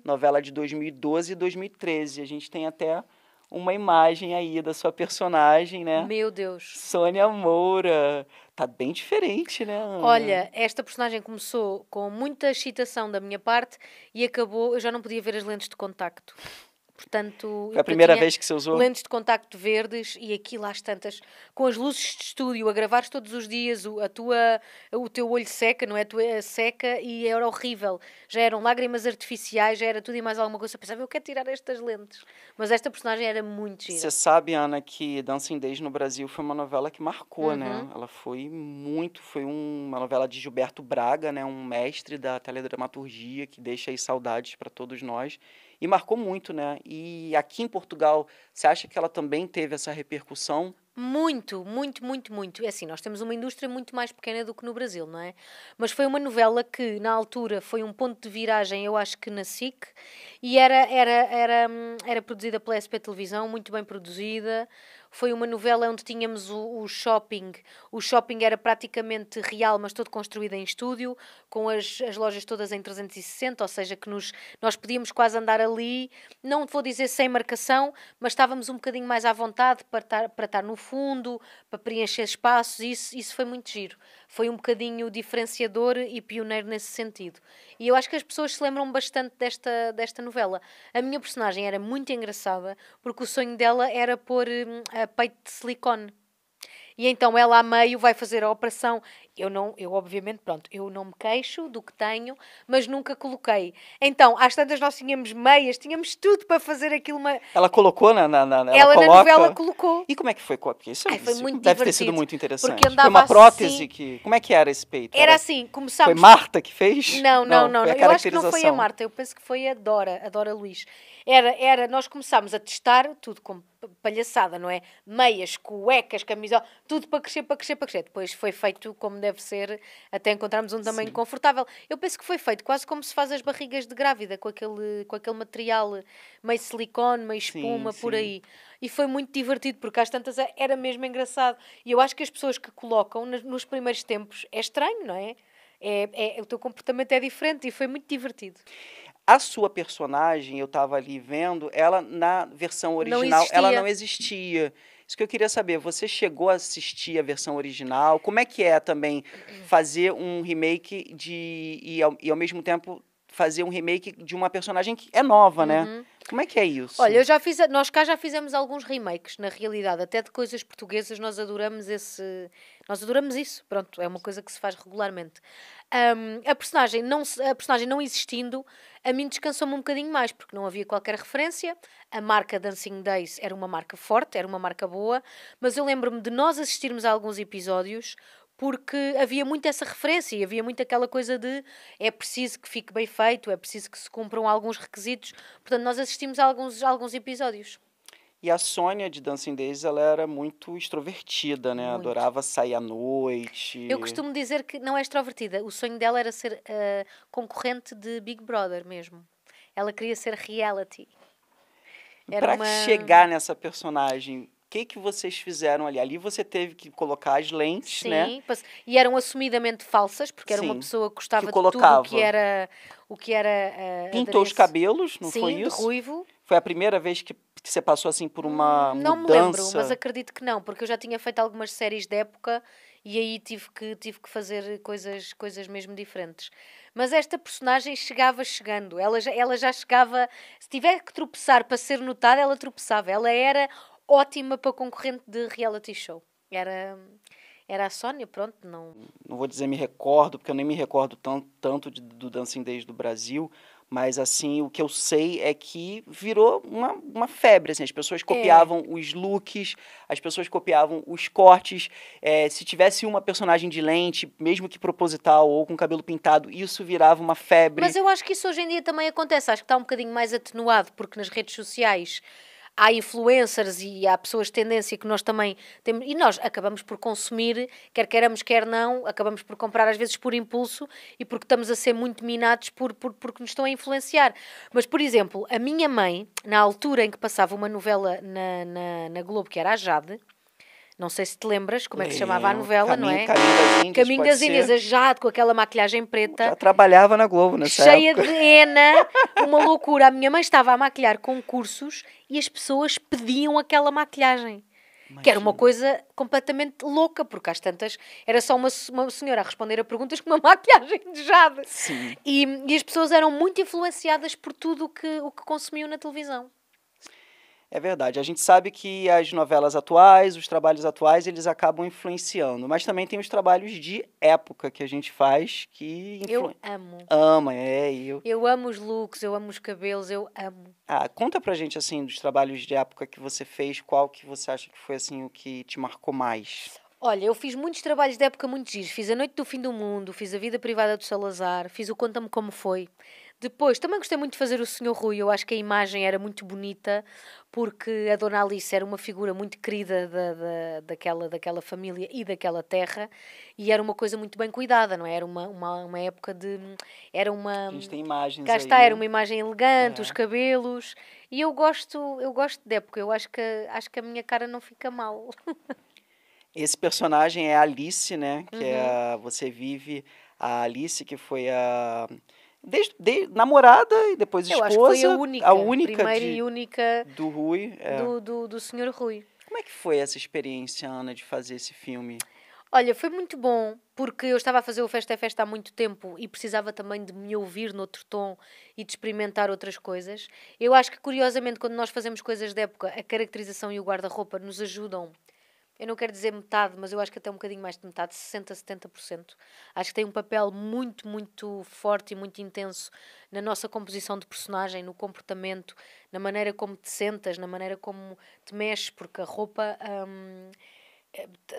Novela de 2012 e 2013. A gente tem até uma imagem aí da sua personagem, né? Meu Deus. Sônia Moura. Tá bem diferente, né, Ana? Olha, esta personagem começou com muita excitação da minha parte e acabou... Eu já não podia ver as lentes de contacto. Portanto, foi a primeira vez que você usou? Lentes de contacto verdes e aquilo às tantas, com as luzes de estúdio, a gravares todos os dias, o teu olho seca, não é? A tua seca e era horrível. Já eram lágrimas artificiais, já era tudo e mais alguma coisa. Eu pensava, eu quero tirar estas lentes. Mas esta personagem era muito gira. Você sabe, Ana, que Dancing Days no Brasil foi uma novela que marcou, né? Ela foi uma novela de Gilberto Braga, né? Um mestre da teledramaturgia que deixa aí saudades para todos nós. E marcou muito, né? E aqui em Portugal, você acha que ela também teve essa repercussão? Muito, muito, muito, muito. É assim, nós temos uma indústria muito mais pequena do que no Brasil, não é? Mas foi uma novela que, na altura, foi um ponto de viragem, eu acho que na SIC, e era produzida pela SP Televisão, muito bem produzida. Foi uma novela onde tínhamos o shopping. O shopping era praticamente real, mas todo construído em estúdio, com as lojas todas em 360, ou seja, que nós podíamos quase andar ali, não vou dizer sem marcação, mas estávamos um bocadinho mais à vontade para estar no fundo, para preencher espaços, e isso foi muito giro. Foi um bocadinho diferenciador e pioneiro nesse sentido. E eu acho que as pessoas se lembram bastante desta novela. A minha personagem era muito engraçada, porque o sonho dela era pôr a peito de silicone. E então ela a meio vai fazer a operação. Eu obviamente, pronto, eu não me queixo do que tenho, mas nunca coloquei. Então, às tantas nós tínhamos meias, tínhamos tudo para fazer aquilo. Ela colocou ela ela na novela colocou. E como é que foi? Porque isso, Foi isso muito deve ter sido divertido, muito interessante. porque andava Foi uma prótese assim. que... Como é que era esse peito? Era assim, começámos... Foi Marta que fez? Não. Foi a Eu acho que não foi a caracterização. Marta, eu penso que foi a Dora Luís. Nós começámos a testar tudo com palhaçada, não é? Meias, cuecas, camisola, tudo para crescer. Depois foi feito como deve ser, até encontrarmos um tamanho confortável. Eu penso que foi feito quase como se faz as barrigas de grávida, com aquele material meio silicone, meio espuma, por aí. E foi muito divertido, porque às tantas era mesmo engraçado. E eu acho que as pessoas que colocam nos primeiros tempos, é estranho, não é? O teu comportamento é diferente e foi muito divertido. A sua personagem, eu estava ali vendo, ela na versão original, ela não existia. Isso que eu queria saber, você chegou a assistir a versão original? Como é que é também fazer um remake e ao mesmo tempo fazer um remake de uma personagem que é nova, né? Como é que é isso? Olha, nós cá já fizemos alguns remakes, na realidade, até de coisas portuguesas, nós adoramos isso, pronto, é uma coisa que se faz regularmente. A personagem não existindo, a mim descansou-me um bocadinho mais, porque não havia qualquer referência, a marca Dancing Days era uma marca forte, era uma marca boa, mas eu lembro-me de nós assistirmos a alguns episódios, porque havia muito essa referência e havia muito aquela coisa de é preciso que fique bem feito, é preciso que se cumpram alguns requisitos. Portanto, nós assistimos a alguns episódios. E a Sônia de Dancing Days, ela era muito extrovertida, né? Muito. Adorava sair à noite. Eu costumo dizer que não é extrovertida. O sonho dela era ser concorrente de Big Brother mesmo. Ela queria ser reality. Para chegar nessa personagem, o que vocês fizeram ali? Ali você teve que colocar as lentes, né? Sim, e eram assumidamente falsas, porque era uma pessoa que gostava de tudo o que era pintou os cabelos, não foi de isso? ruivo. Foi a primeira vez que você passou assim por uma não mudança? Não me lembro, mas acredito que não, porque eu já tinha feito algumas séries de época e aí tive que fazer coisas mesmo diferentes. Mas esta personagem chegava chegando, ela já chegava, se tiver que tropeçar para ser notada, ela tropeçava, ela era ótima para concorrente de reality show. Era a Sónia, pronto, não... Não vou dizer me recordo, porque eu nem me recordo tanto do Dancing Days do Brasil, mas assim, o que eu sei é que virou uma febre, assim, as pessoas copiavam os looks, as pessoas copiavam os cortes, se tivesse uma personagem de lente, mesmo que proposital ou com cabelo pintado, isso virava uma febre. Mas eu acho que isso hoje em dia também acontece, acho que está um bocadinho mais atenuado, porque nas redes sociais há influencers e há pessoas de tendência que nós também temos, e nós acabamos por consumir, quer queiramos, quer não, acabamos por comprar às vezes por impulso e porque estamos a ser muito minados porque nos estão a influenciar. Mas, por exemplo, a minha mãe, na altura em que passava uma novela na Globo, que era a Jade, não sei se te lembras como é que se chamava a novela, não é? Caminho das Índias, a Jade, com aquela maquilhagem preta. Já trabalhava na Globo nessa cheia época. de henna, uma loucura. A minha mãe estava a maquilhar concursos e as pessoas pediam aquela maquilhagem. Imagina. Que era uma coisa completamente louca, porque às tantas era só uma senhora a responder a perguntas com uma maquilhagem de Jade. Sim. E as pessoas eram muito influenciadas por tudo o que consumiam na televisão. É verdade. A gente sabe que as novelas atuais, os trabalhos atuais, eles acabam influenciando. Mas também tem os trabalhos de época que a gente faz que... Eu amo. Ama, Eu amo os looks, eu amo os cabelos, eu amo. Conta pra gente, assim, dos trabalhos de época que você fez, qual que você acha que foi, assim, o que te marcou mais? Olha, eu fiz muitos trabalhos de época muito giros. Fiz A Noite do Fim do Mundo, fiz A Vida Privada do Salazar, fiz o Conta-me Como Foi. Depois, também gostei muito de fazer o Senhor Rui. Eu acho que a imagem era muito bonita, porque a Dona Alice era uma figura muito querida daquela família e daquela terra, e era uma coisa muito bem cuidada, não é? Era uma época de... Era A uma... gente tem imagens Cá está, era aí. uma imagem elegante, os É. cabelos, e eu gosto de época. Eu acho que a minha cara não fica mal. Esse personagem é a Alice, né? Que é Uhum. você vive a Alice, que foi a namorada e depois Eu acho que foi esposa, a única primeira e única do Rui. É. do Senhor Rui. Como é que foi essa experiência, Ana, de fazer esse filme? Olha, foi muito bom, porque eu estava a fazer o Festa é Festa há muito tempo e precisava também de me ouvir noutro tom e de experimentar outras coisas. Eu acho que, curiosamente, quando nós fazemos coisas de época, a caracterização e o guarda-roupa nos ajudam. Eu não quero dizer metade, mas eu acho que até um bocadinho mais de metade, 60, 70%. Acho que tem um papel muito, muito forte e muito intenso na nossa composição de personagem, no comportamento, na maneira como te sentas, na maneira como te mexes, porque a roupa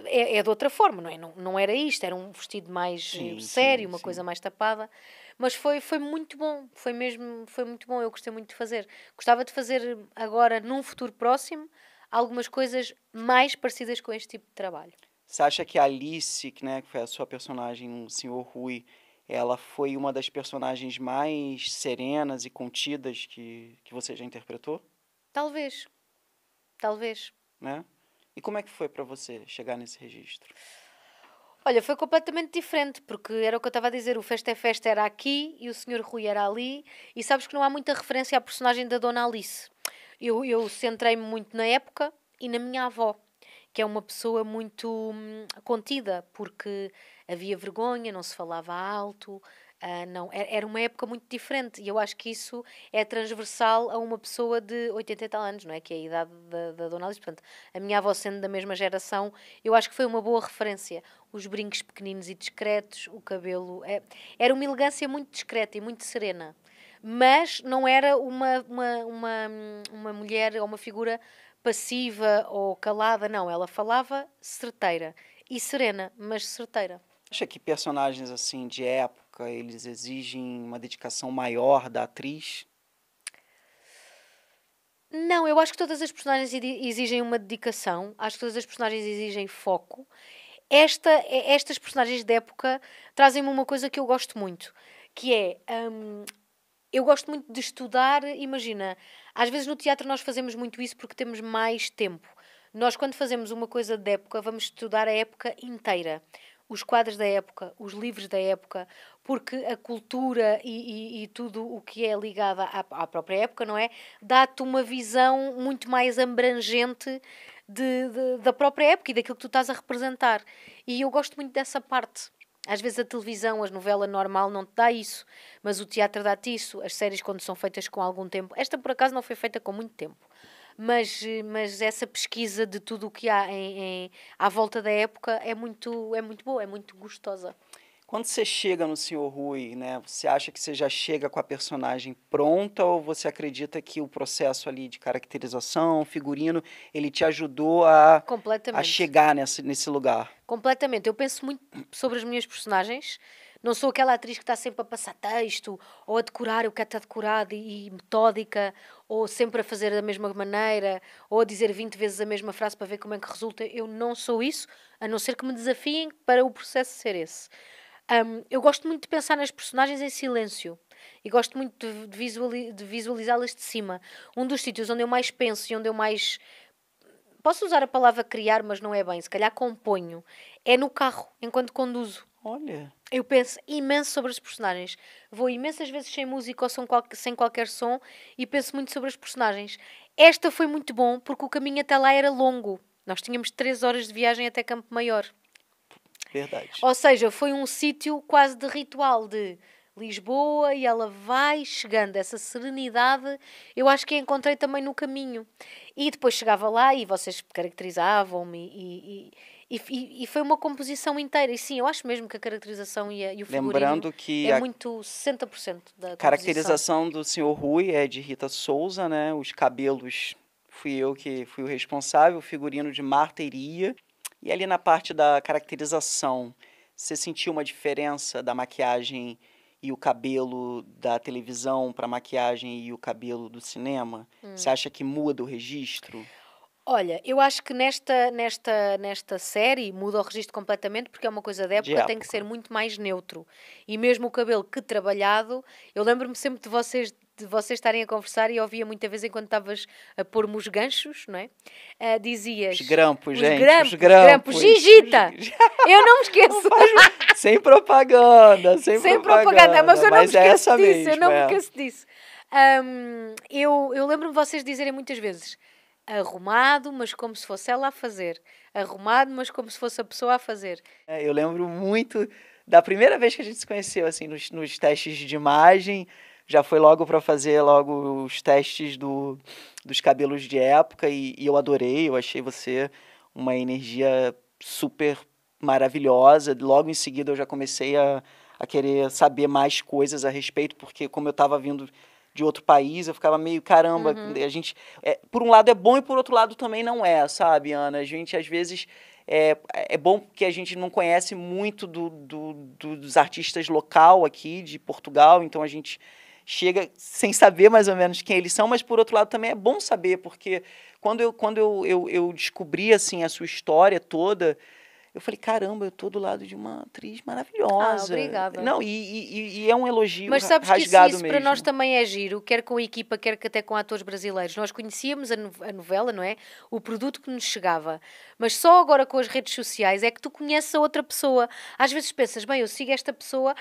é de outra forma, não é? Não era isto, era um vestido mais Sim, sério, sim, uma coisa sim. mais tapada, mas foi muito bom, foi muito bom, eu gostei muito de fazer. Gostava de fazer agora, num futuro próximo, algumas coisas mais parecidas com este tipo de trabalho. Você acha que a Alice, que foi a sua personagem no Senhor Rui, ela foi uma das personagens mais serenas e contidas que você já interpretou, Talvez, talvez. né? E como é que foi para você chegar nesse registro? Olha, foi completamente diferente, porque era o que eu estava a dizer, o Festa é Festa era aqui e o Senhor Rui era ali, e sabes que não há muita referência à personagem da Dona Alice. Eu centrei-me muito na época e na minha avó, que é uma pessoa muito contida, porque havia vergonha, não se falava alto, não, era uma época muito diferente, e eu acho que isso é transversal a uma pessoa de 80 e tal anos, não é? Que é a idade da Dona Alice. Portanto, a minha avó sendo da mesma geração, eu acho que foi uma boa referência. Os brincos pequeninos e discretos, o cabelo. Era uma elegância muito discreta e muito serena. Mas não era uma mulher ou uma figura passiva ou calada, não. Ela falava certeira e serena, mas certeira. Acha que personagens assim de época, eles exigem uma dedicação maior da atriz? Não, eu acho que todas as personagens exigem uma dedicação, acho que todas as personagens exigem foco. Estas personagens de época trazem-me uma coisa que eu gosto muito, que é, eu gosto muito de estudar, imagina, às vezes no teatro nós fazemos muito isso porque temos mais tempo. Nós, quando fazemos uma coisa de época, vamos estudar a época inteira. Os quadros da época, os livros da época, porque a cultura e tudo o que é ligado à própria época, não é? Dá-te uma visão muito mais abrangente da própria época e daquilo que tu estás a representar. E eu gosto muito dessa parte. Às vezes a televisão, a novela normal não te dá isso, mas o teatro dá-te isso. As séries, quando são feitas com algum tempo, esta por acaso não foi feita com muito tempo, mas essa pesquisa de tudo o que há à volta da época é muito boa, é muito gostosa. Quando você chega no Senhor Rui, né, você acha que você já chega com a personagem pronta ou você acredita que o processo ali de caracterização, figurino, ele te ajudou a Completamente. chegar nesse lugar? Completamente. Eu penso muito sobre as minhas personagens. Não sou aquela atriz que está sempre a passar texto, ou a decorar, eu quero estar decorada e metódica, ou sempre a fazer da mesma maneira, ou a dizer 20 vezes a mesma frase para ver como é que resulta. Eu não sou isso, a não ser que me desafiem para o processo ser esse. Eu gosto muito de pensar nas personagens em silêncio. E gosto muito de visualizá-las de cima. Um dos sítios onde eu mais penso e onde eu mais... Posso usar a palavra criar, mas não é bem. Se calhar componho. É no carro, enquanto conduzo. Olha, Eu penso imenso sobre as personagens. Vou imensas vezes sem música ou sem qualquer som e penso muito sobre as personagens. Esta foi muito bom porque o caminho até lá era longo. Nós tínhamos 3 horas de viagem até Campo Maior. verdade. Ou seja, foi um sítio quase de ritual de Lisboa e ela vai chegando. Essa serenidade eu acho que a encontrei também no caminho. E depois chegava lá e vocês caracterizavam-me e foi uma composição inteira. E sim, eu acho mesmo que a caracterização e o figurino Lembrando que é a muito 60% da composição. caracterização do Senhor Rui é de Rita Souza, né? Os cabelos fui eu que fui o responsável, o figurino de Marta Iria. E ali na parte da caracterização, você sentiu uma diferença da maquiagem e o cabelo da televisão para maquiagem e o cabelo do cinema? Você acha que muda o registro? Olha, eu acho que nesta série muda o registro completamente porque é uma coisa de De época, tem que ser época. muito mais neutro. E mesmo o cabelo que trabalhado, eu lembro-me sempre de vocês estarem a conversar e eu ouvia muita vez enquanto estavas a pôr-me os ganchos, não é? Os Dizias... grampos, Os gente, grampos, os grampos. Gigita! Eu não me esqueço. Sem propaganda, sem Sem propaganda, mas eu não me mas é esqueço essa disso, eu mesmo, não me é. esqueço disso. Eu lembro-me de vocês dizerem muitas vezes arrumado, mas como se fosse ela a fazer. Arrumado, mas como se fosse a pessoa a fazer. Eu lembro muito da primeira vez que a gente se conheceu, assim, nos testes de imagem. Já foi logo para fazer logo os testes dos cabelos de época e eu adorei. Eu achei você uma energia super maravilhosa. Logo em seguida eu já comecei a querer saber mais coisas a respeito, porque como eu estava vindo de outro país, eu ficava meio, caramba, a gente... por um lado é bom e por outro lado também não é, sabe, Ana? A gente, às vezes... É bom que a gente não conhece muito dos artistas local aqui de Portugal, então a gente chega sem saber mais ou menos quem eles são, mas por outro lado também é bom saber, porque quando eu descobri assim, a sua história toda, eu falei, caramba, eu tô do lado de uma atriz maravilhosa. Obrigada. Não, e é um elogio Mas sabes que rasgado isso mesmo. para nós também é giro, quer com a equipa, quer que até com atores brasileiros. Nós conhecíamos a novela, não é? O produto que nos chegava. Mas só agora com as redes sociais é que tu conheces a outra pessoa. Às vezes pensas, bem, eu sigo esta pessoa...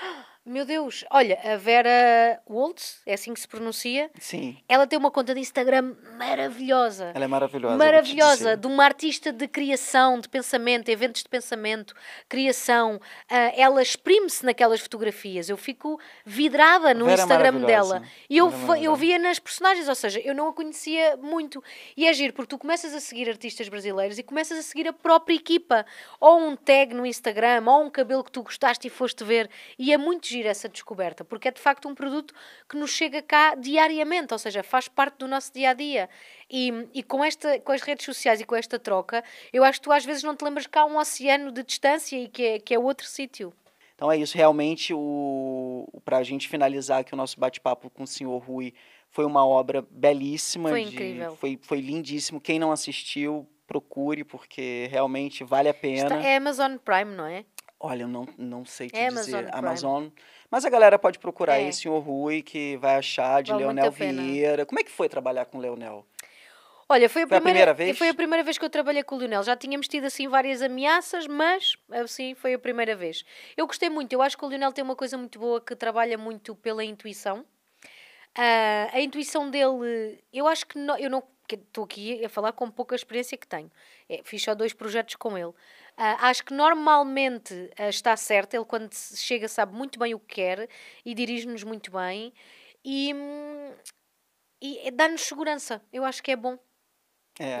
Meu Deus, olha, a Vera Waltz, é assim que se pronuncia? Sim. Ela tem uma conta de Instagram maravilhosa. Ela é maravilhosa. Maravilhosa, de uma artista de criação, de pensamento, eventos de pensamento, criação. Ela exprime-se naquelas fotografias. Eu fico vidrada no Vera é Instagram maravilhosa. dela. E eu, Vera é maravilhosa. eu via nas personagens, ou seja, eu não a conhecia muito. E é giro, porque tu começas a seguir artistas brasileiros e começas a seguir a própria equipa. Ou um tag no Instagram, ou um cabelo que tu gostaste e foste ver. E é muito giro essa descoberta, porque é de facto um produto que nos chega cá diariamente, ou seja, faz parte do nosso dia-a-dia. E com as redes sociais e com esta troca, eu acho que tu às vezes não te lembras que há um oceano de distância e que é outro sítio. Então é isso, realmente, para a gente finalizar aqui o nosso bate-papo com o senhor Rui, foi uma obra belíssima. Foi incrível. Foi lindíssimo. Quem não assistiu, procure, porque realmente vale a pena. É Amazon Prime, não é? Olha, eu não sei te É dizer. Amazon Prime. Amazon. Mas a galera pode procurar aí, É. senhor Rui, que vai achar, de Vale muito Leonel a pena. Vieira. Como é que foi trabalhar com o Leonel? Olha, foi a primeira vez? Foi a primeira vez que eu trabalhei com o Lionel. Já tínhamos tido assim várias ameaças, mas assim foi a primeira vez. Eu gostei muito. Eu acho que o Lionel tem uma coisa muito boa que trabalha muito pela intuição. A intuição dele, eu acho que eu não estou aqui a falar com pouca experiência que tenho. Fiz só 2 projetos com ele. Acho que normalmente está certo. Ele quando chega sabe muito bem o que quer e dirige-nos muito bem e dá-nos segurança. Eu acho que é bom.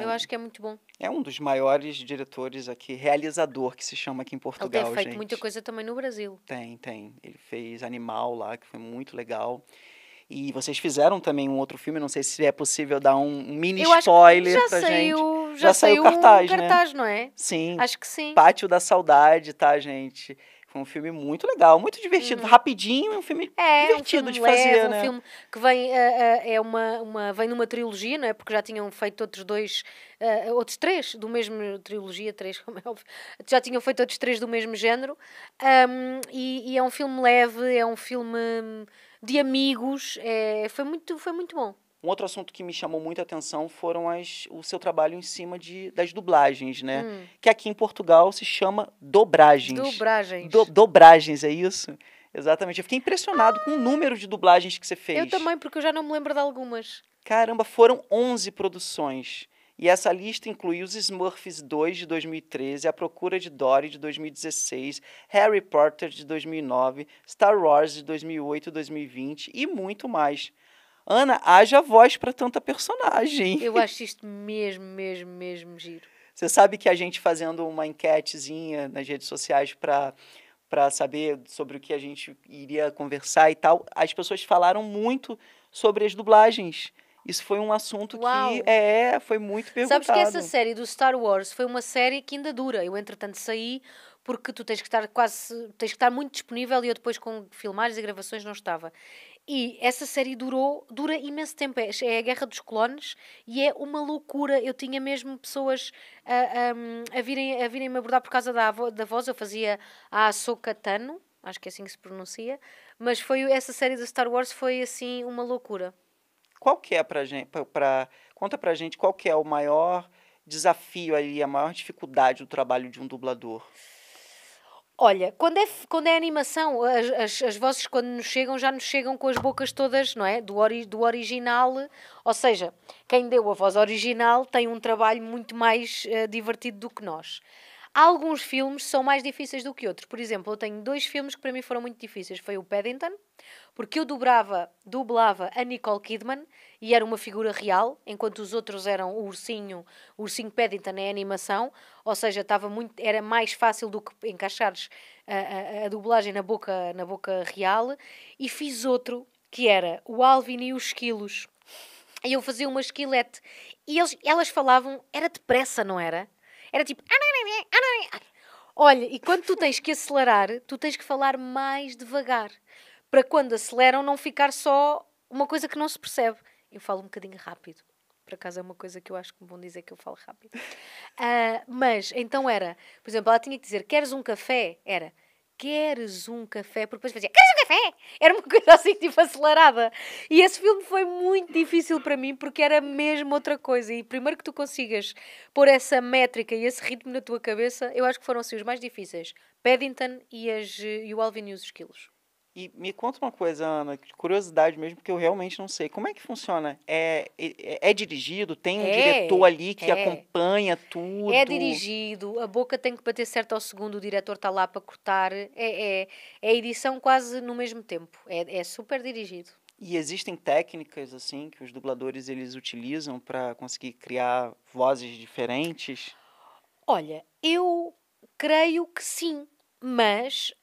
Eu acho que é muito bom. É um dos maiores diretores aqui, realizador, que se chama aqui em Ele Portugal, tem feito gente. muita coisa também no Brasil. Tem. Ele fez Animal lá, que foi muito legal. E vocês fizeram também um outro filme, não sei se é possível dar um mini Eu acho que spoiler pra gente. Já saiu cartaz, um né? cartaz, não é? Sim. Acho que sim. Pátio da Saudade, tá, gente? Foi um filme muito legal, muito divertido, rapidinho, um filme divertido um filme de fazer, leve, né? Um filme que vem, vem numa trilogia, não é? Porque já tinham feito outros 3 do mesmo trilogia, 3, como é óbvio. Já tinham feito outros 3 do mesmo género. E é um filme leve, é um filme de amigos, foi muito bom. Um outro assunto que me chamou muita atenção foram o seu trabalho em cima das dublagens, né? Que aqui em Portugal se chama dobragens. Dobragens, é isso? Exatamente. Eu fiquei impressionado com o número de dublagens que você fez. Eu também, porque eu já não me lembro de algumas. Caramba, foram 11 produções. E essa lista inclui os Smurfs 2 de 2013, A Procura de Dory de 2016, Harry Potter de 2009, Star Wars de 2008 e 2020 e muito mais. Ana, haja voz para tanta personagem. Eu acho isto mesmo giro. Você sabe que a gente fazendo uma enquetezinha nas redes sociais para saber sobre o que a gente iria conversar e tal, as pessoas falaram muito sobre as dublagens. Isso foi um assunto que Uau! foi muito Sabes que essa perguntado. série do Star Wars foi uma série que ainda dura. Eu, entretanto, saí porque tu tens que estar tens que estar muito disponível e eu depois com filmagens e gravações não estava. E essa série dura imenso tempo. É a Guerra dos Clones e é uma loucura. Eu tinha mesmo pessoas a virem me abordar por causa da voz. Eu fazia a Ahsoka Tano, acho que é assim que se pronuncia, mas essa série do Star Wars foi assim uma loucura. Qual que é pra gente, conta pra gente qual que é o maior desafio ali, a maior dificuldade do trabalho de um dublador? Olha, quando é animação, as vozes quando nos chegam, já nos chegam com as bocas todas, não é? Do original. Ou seja, quem deu a voz original tem um trabalho muito mais divertido do que nós. Alguns filmes são mais difíceis do que outros. Por exemplo, eu tenho 2 filmes que para mim foram muito difíceis. Foi o Paddington, porque eu dublava a Nicole Kidman e era uma figura real, enquanto os outros eram o ursinho Paddington é animação, ou seja, era mais fácil do que encaixares a dublagem na boca real. E fiz outro, que era o Alvin e os Esquilos. E eu fazia uma esquilete. E elas falavam, era depressa, não era? Era tipo... Olha, e quando tu tens que acelerar, tu tens que falar mais devagar. Para quando aceleram não ficar só uma coisa que não se percebe. Eu falo um bocadinho rápido. Por acaso é uma coisa que eu acho que me vão dizer que eu falo rápido. Mas, então era... Por exemplo, ela tinha que dizer, queres um café? Era... Queres um café? Porque depois fazia, queres um café? Era uma coisa assim, tipo, acelerada. E esse filme foi muito difícil para mim, porque era mesmo outra coisa. E primeiro que tu consigas pôr essa métrica e esse ritmo na tua cabeça, eu acho que foram, assim, os mais difíceis. Paddington e o Alvin e os Esquilos. E me conta uma coisa, Ana, de curiosidade mesmo, porque eu realmente não sei. Como é que funciona? É dirigido? Tem um diretor ali que É. acompanha É tudo? dirigido, a boca tem que bater certo ao segundo, o diretor está lá para cortar. É edição quase no mesmo tempo. É super dirigido. E existem técnicas assim que os dubladores eles utilizam para conseguir criar vozes diferentes? Olha, eu creio que sim, mas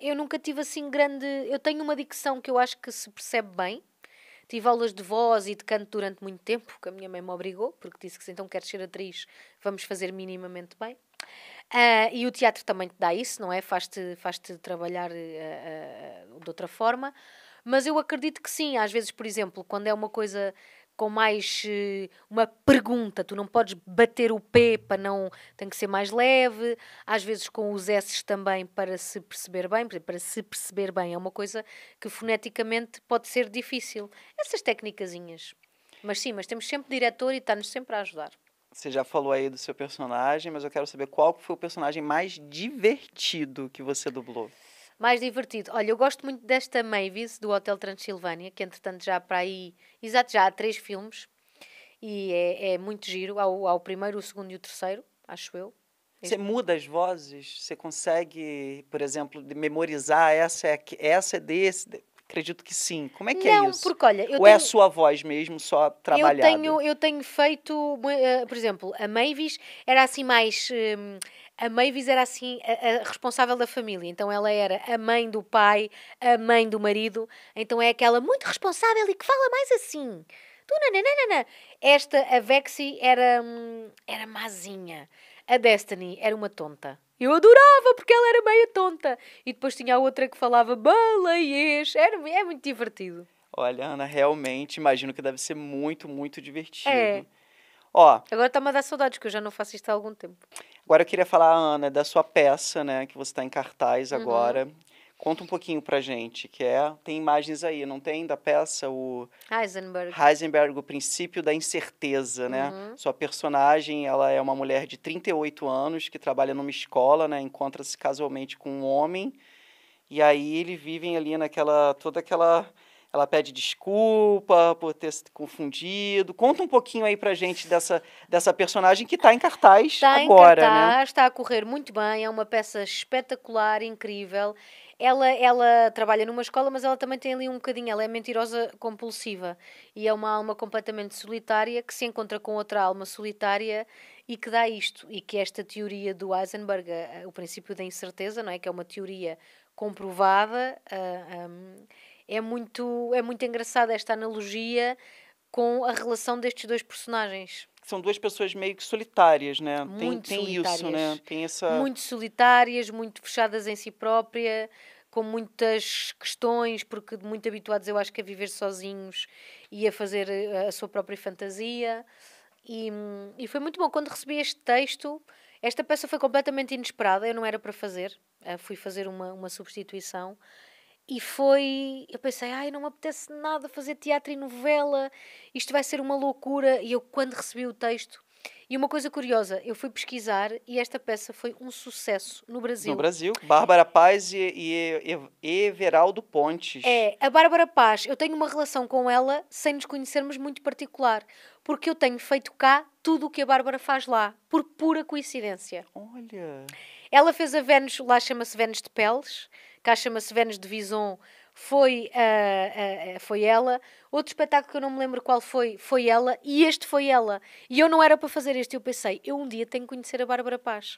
eu nunca tive assim grande. Eu tenho uma dicção que eu acho que se percebe bem. Tive aulas de voz e de canto durante muito tempo, que a minha mãe me obrigou, porque disse que se então queres ser atriz, vamos fazer minimamente bem. E o teatro também te dá isso, não é? Faz-te trabalhar de outra forma. Mas eu acredito que sim. Às vezes, por exemplo, quando é uma coisa com mais uma pergunta, tu não podes bater o P para não. Tem que ser mais leve. Às vezes com os S também para se perceber bem. Por exemplo, para se perceber bem é uma coisa que foneticamente pode ser difícil. Essas técnicazinhas. Mas sim, mas temos sempre diretor e está-nos sempre a ajudar. Você já falou aí do seu personagem, mas eu quero saber qual foi o personagem mais divertido que você dublou. Mais divertido. Olha, eu gosto muito desta Mavis, do Hotel Transilvânia, que entretanto já para aí... Exato, já há 3 filmes. E é muito giro. Há o primeiro, o segundo e o terceiro, acho eu. Você muda as vozes? Você consegue, por exemplo, memorizar essa é desse? Acredito que sim. Como é que é Não, isso? porque olha, Ou é a sua voz mesmo, só trabalhada? eu tenho feito, por exemplo, a Mavis era assim mais. A Mavis era assim a responsável da família, então ela era a mãe do pai, a mãe do marido, então é aquela muito responsável e que fala mais assim. Tu, nananana. A Vexy era mazinha. A Destiny era uma tonta. Eu adorava porque ela era meio tonta. E depois tinha a outra que falava baleiês. É muito divertido. Olha, Ana, realmente imagino que deve ser muito, muito É. divertido. Ó, Agora está-me a dar saudades, que eu já não faço isto há algum tempo. agora eu queria falar, Ana, da sua peça, né, que você está em cartaz agora. Conta um pouquinho pra gente, tem imagens aí, não tem, da peça, o Heisenberg. Heisenberg, o princípio da incerteza, né? Sua personagem, ela é uma mulher de 38 anos que trabalha numa escola, né? Encontra-se casualmente com um homem e aí eles vivem ali ela pede desculpa por ter se confundido. Conta um pouquinho aí pra gente dessa personagem que tá em cartaz Está em agora, né? cartaz, está a correr muito bem, é uma peça espetacular, incrível. Ela trabalha numa escola, mas ela também tem ali um bocadinho, ela é mentirosa compulsiva e é uma alma completamente solitária que se encontra com outra alma solitária e que dá isto. E que esta teoria do Heisenberg, o princípio da incerteza, não é? Que é uma teoria comprovada, é muito engraçada esta analogia com a relação destes dois personagens. São duas pessoas meio que solitárias, né? Muito Tem solitárias. isso, né? Tem essa... Muito solitárias, muito fechadas em si própria, com muitas questões, porque muito habituados, eu acho, que a viver sozinhos e a fazer a sua própria fantasia. E foi muito bom. Quando recebi este texto, esta peça foi completamente inesperada, eu não era para fazer, fui fazer uma substituição. E foi, eu pensei, ai, não me apetece nada fazer teatro e novela, isto vai ser uma loucura. E eu, quando recebi o texto, e uma coisa curiosa, eu fui pesquisar e esta peça foi um sucesso no Brasil. No Brasil, Bárbara Paz e Everaldo Pontes. É, a Bárbara Paz, eu tenho uma relação com ela sem nos conhecermos muito particular, porque eu tenho feito cá tudo o que a Bárbara faz lá, por pura coincidência. Olha... Ela fez a Vênus, lá chama-se Vênus de Peles, cá chama-se Vênus de Vison, foi ela. Outro espetáculo que eu não me lembro qual foi ela, e este foi ela. E eu não era para fazer este, eu pensei, eu um dia tenho que conhecer a Bárbara Paz.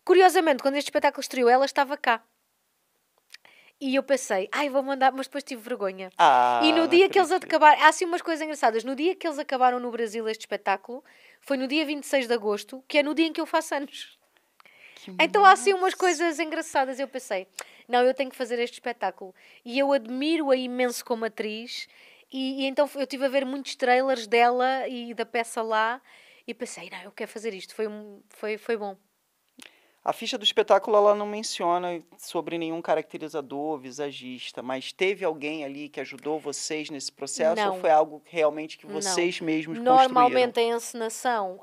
Curiosamente, quando este espetáculo estreou, ela estava cá. E eu pensei, ai, vou mandar, mas depois tive vergonha. E no dia que eles acabaram, há assim umas coisas engraçadas, no dia que eles acabaram no Brasil este espetáculo, foi no dia 26 de agosto, que é no dia em que eu faço anos. Então há assim umas coisas engraçadas. Eu pensei, não, eu tenho que fazer este espetáculo. E eu admiro-a imenso como atriz. E então eu estive a ver muitos trailers dela e da peça lá. E pensei, não, eu quero fazer isto. Foi bom. A ficha do espetáculo ela não menciona sobre nenhum caracterizador, visagista, mas teve alguém ali que ajudou vocês nesse processo? Não. Ou foi algo realmente que vocês mesmos Normalmente construíram? a encenação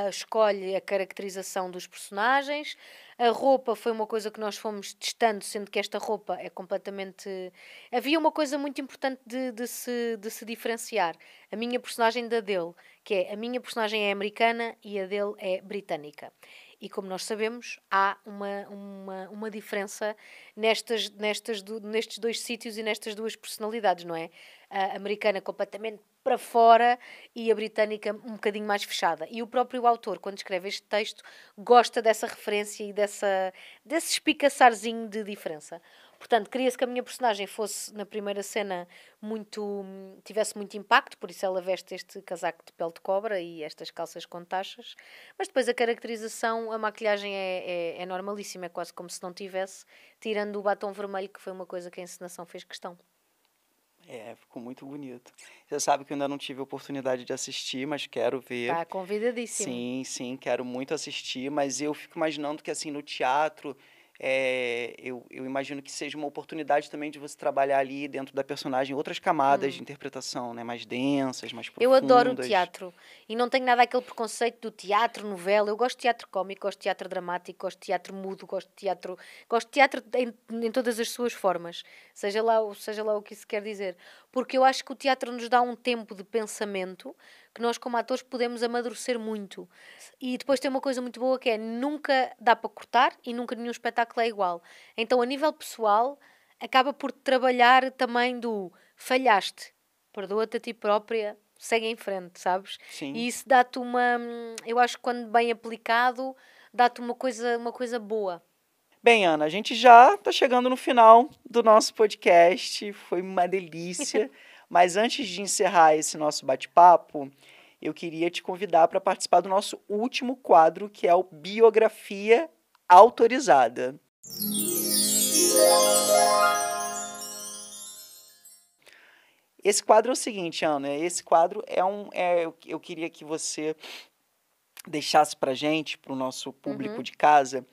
escolhe a caracterização dos personagens. A roupa foi uma coisa que nós fomos testando, sendo que esta roupa é completamente... Havia uma coisa muito importante de se diferenciar. A minha personagem da dele, que é a minha personagem é americana e a dele é britânica. E como nós sabemos, há uma diferença nestes dois sítios e nestas duas personalidades, não é? A americana completamente para fora e a britânica um bocadinho mais fechada. E o próprio autor, quando escreve este texto, gosta dessa referência e desse espicaçarzinho de diferença. Portanto, queria-se que a minha personagem fosse, na primeira cena, tivesse muito impacto, por isso ela veste este casaco de pele de cobra e estas calças com taxas. Mas depois a caracterização, a maquilhagem é normalíssima, é quase como se não tivesse, tirando o batom vermelho, que foi uma coisa que a encenação fez questão. É, ficou muito bonito. Você sabe que eu ainda não tive a oportunidade de assistir, mas quero ver. Está convidadíssimo. Sim, quero muito assistir, mas eu fico imaginando que assim, no teatro, eu imagino que seja uma oportunidade também de você trabalhar ali dentro da personagem outras camadas de interpretação, né? Mais densas, mais profundas. Eu adoro o teatro e não tenho nada aquele preconceito do teatro, novela. Eu gosto de teatro cómico, gosto de teatro dramático, gosto de teatro mudo, gosto de teatro em todas as suas formas, seja lá o que isso quer dizer. Porque eu acho que o teatro nos dá um tempo de pensamento que nós como atores podemos amadurecer muito. E depois tem uma coisa muito boa que é nunca dá para cortar e nunca nenhum espetáculo é igual. Então a nível pessoal acaba por trabalhar também do falhaste, perdoa-te a ti própria, segue em frente, sabes? Sim. E isso dá-te eu acho que quando bem aplicado, dá-te uma coisa boa. Bem, Ana, a gente já está chegando no final do nosso podcast, foi uma delícia, mas antes de encerrar esse nosso bate-papo, eu queria te convidar para participar do nosso último quadro, que é o Biografia Autorizada. Esse quadro é o seguinte, Ana, esse quadro eu queria que você deixasse para a gente, para o nosso público de casa,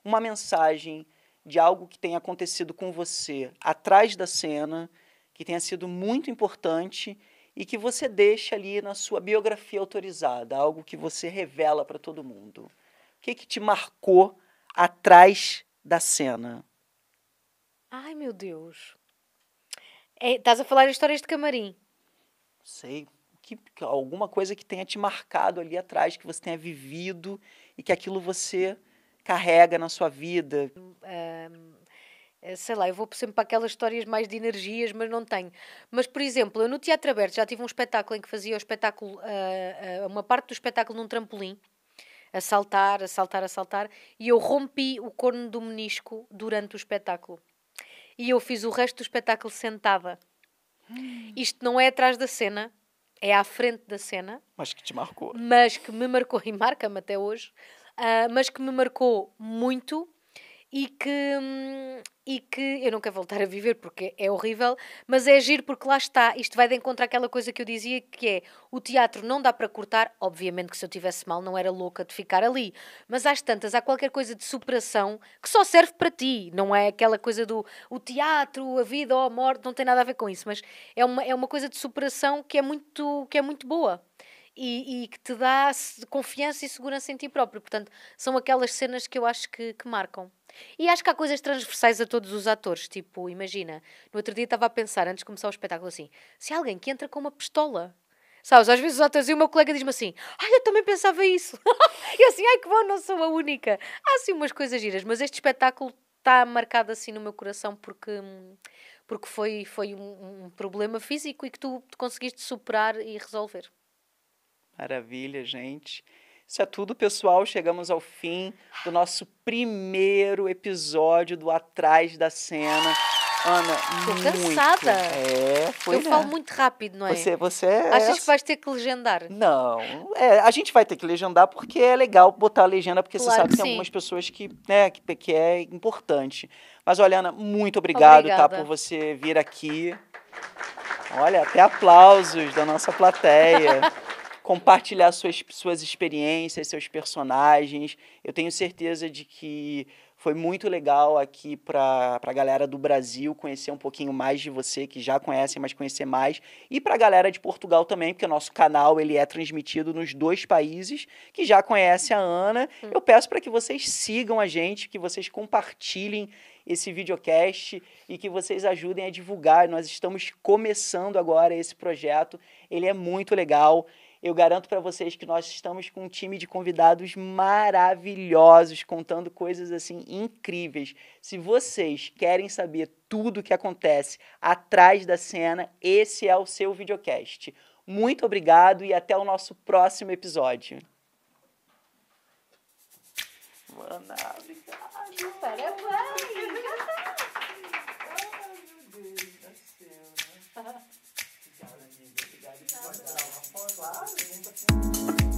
uma mensagem de algo que tenha acontecido com você atrás da cena, que tenha sido muito importante e que você deixa ali na sua biografia autorizada, algo que você revela para todo mundo. O que te marcou atrás da cena? Ai, meu Deus. Estás a falar de histórias de camarim? Sei. Alguma coisa que tenha te marcado ali atrás, que você tenha vivido e que aquilo você carrega na sua vida. Sei lá, eu vou sempre para aquelas histórias mais de energias, mas não tenho. Mas, por exemplo, eu no Teatro Aberto já tive um espetáculo em que fazia o espetáculo, uma parte do espetáculo num trampolim, a saltar, e eu rompi o corno do menisco durante o espetáculo. E eu fiz o resto do espetáculo sentada. Isto não é atrás da cena, é à frente da cena. Mas que te marcou. Mas que me marcou, e marca-me até hoje, mas que me marcou muito e que eu não quero voltar a viver porque é horrível, mas é giro porque lá está, isto vai de encontro àquela coisa que eu dizia, que é, o teatro não dá para cortar, obviamente que se eu tivesse mal não era louca de ficar ali, mas às tantas há qualquer coisa de superação que só serve para ti, não é aquela coisa do o teatro, a vida ou a morte, não tem nada a ver com isso, mas é uma coisa de superação que é muito boa. E que te dá confiança e segurança em ti próprio. Portanto, são aquelas cenas que eu acho que marcam. E acho que há coisas transversais a todos os atores. Tipo, imagina, no outro dia estava a pensar, antes de começar o espetáculo, assim, se há alguém que entra com uma pistola, sabes, às vezes os atores e o meu colega diz-me assim, ai, eu também pensava isso. E assim, ai, que bom, não sou a única. Há assim umas coisas giras, mas este espetáculo está marcado assim no meu coração porque foi um problema físico e que tu conseguiste superar e resolver. Maravilha, gente. Isso é tudo, pessoal. Chegamos ao fim do nosso primeiro episódio do Atrás da Cena. Ana, estou cansada. Foi, eu falo muito rápido, não é? Você Achas que vais ter que legendar? Não, a gente vai ter que legendar porque é legal botar a legenda, porque Claro você sabe que tem algumas pessoas que é importante. Mas, olha, Ana, muito obrigado, tá, por você vir aqui. Olha, até aplausos da nossa plateia. Compartilhar suas experiências, seus personagens. Eu tenho certeza de que foi muito legal aqui para a galera do Brasil conhecer um pouquinho mais de você, que já conhecem, mas conhecer mais. E para a galera de Portugal também, porque o nosso canal ele é transmitido nos 2 países que já conhecem a Ana. Eu peço para que vocês sigam a gente, que vocês compartilhem esse videocast e que vocês ajudem a divulgar. Nós estamos começando agora esse projeto. Ele é muito legal. Eu garanto para vocês que nós estamos com um time de convidados maravilhosos, contando coisas assim incríveis. Se vocês querem saber tudo o que acontece atrás da cena, esse é o seu videocast. Muito obrigado e até o nosso próximo episódio. Ana, obrigado. Parabéns! Ai, meu Deus do céu, né? Obrigado, amiga. Obrigado. Claro,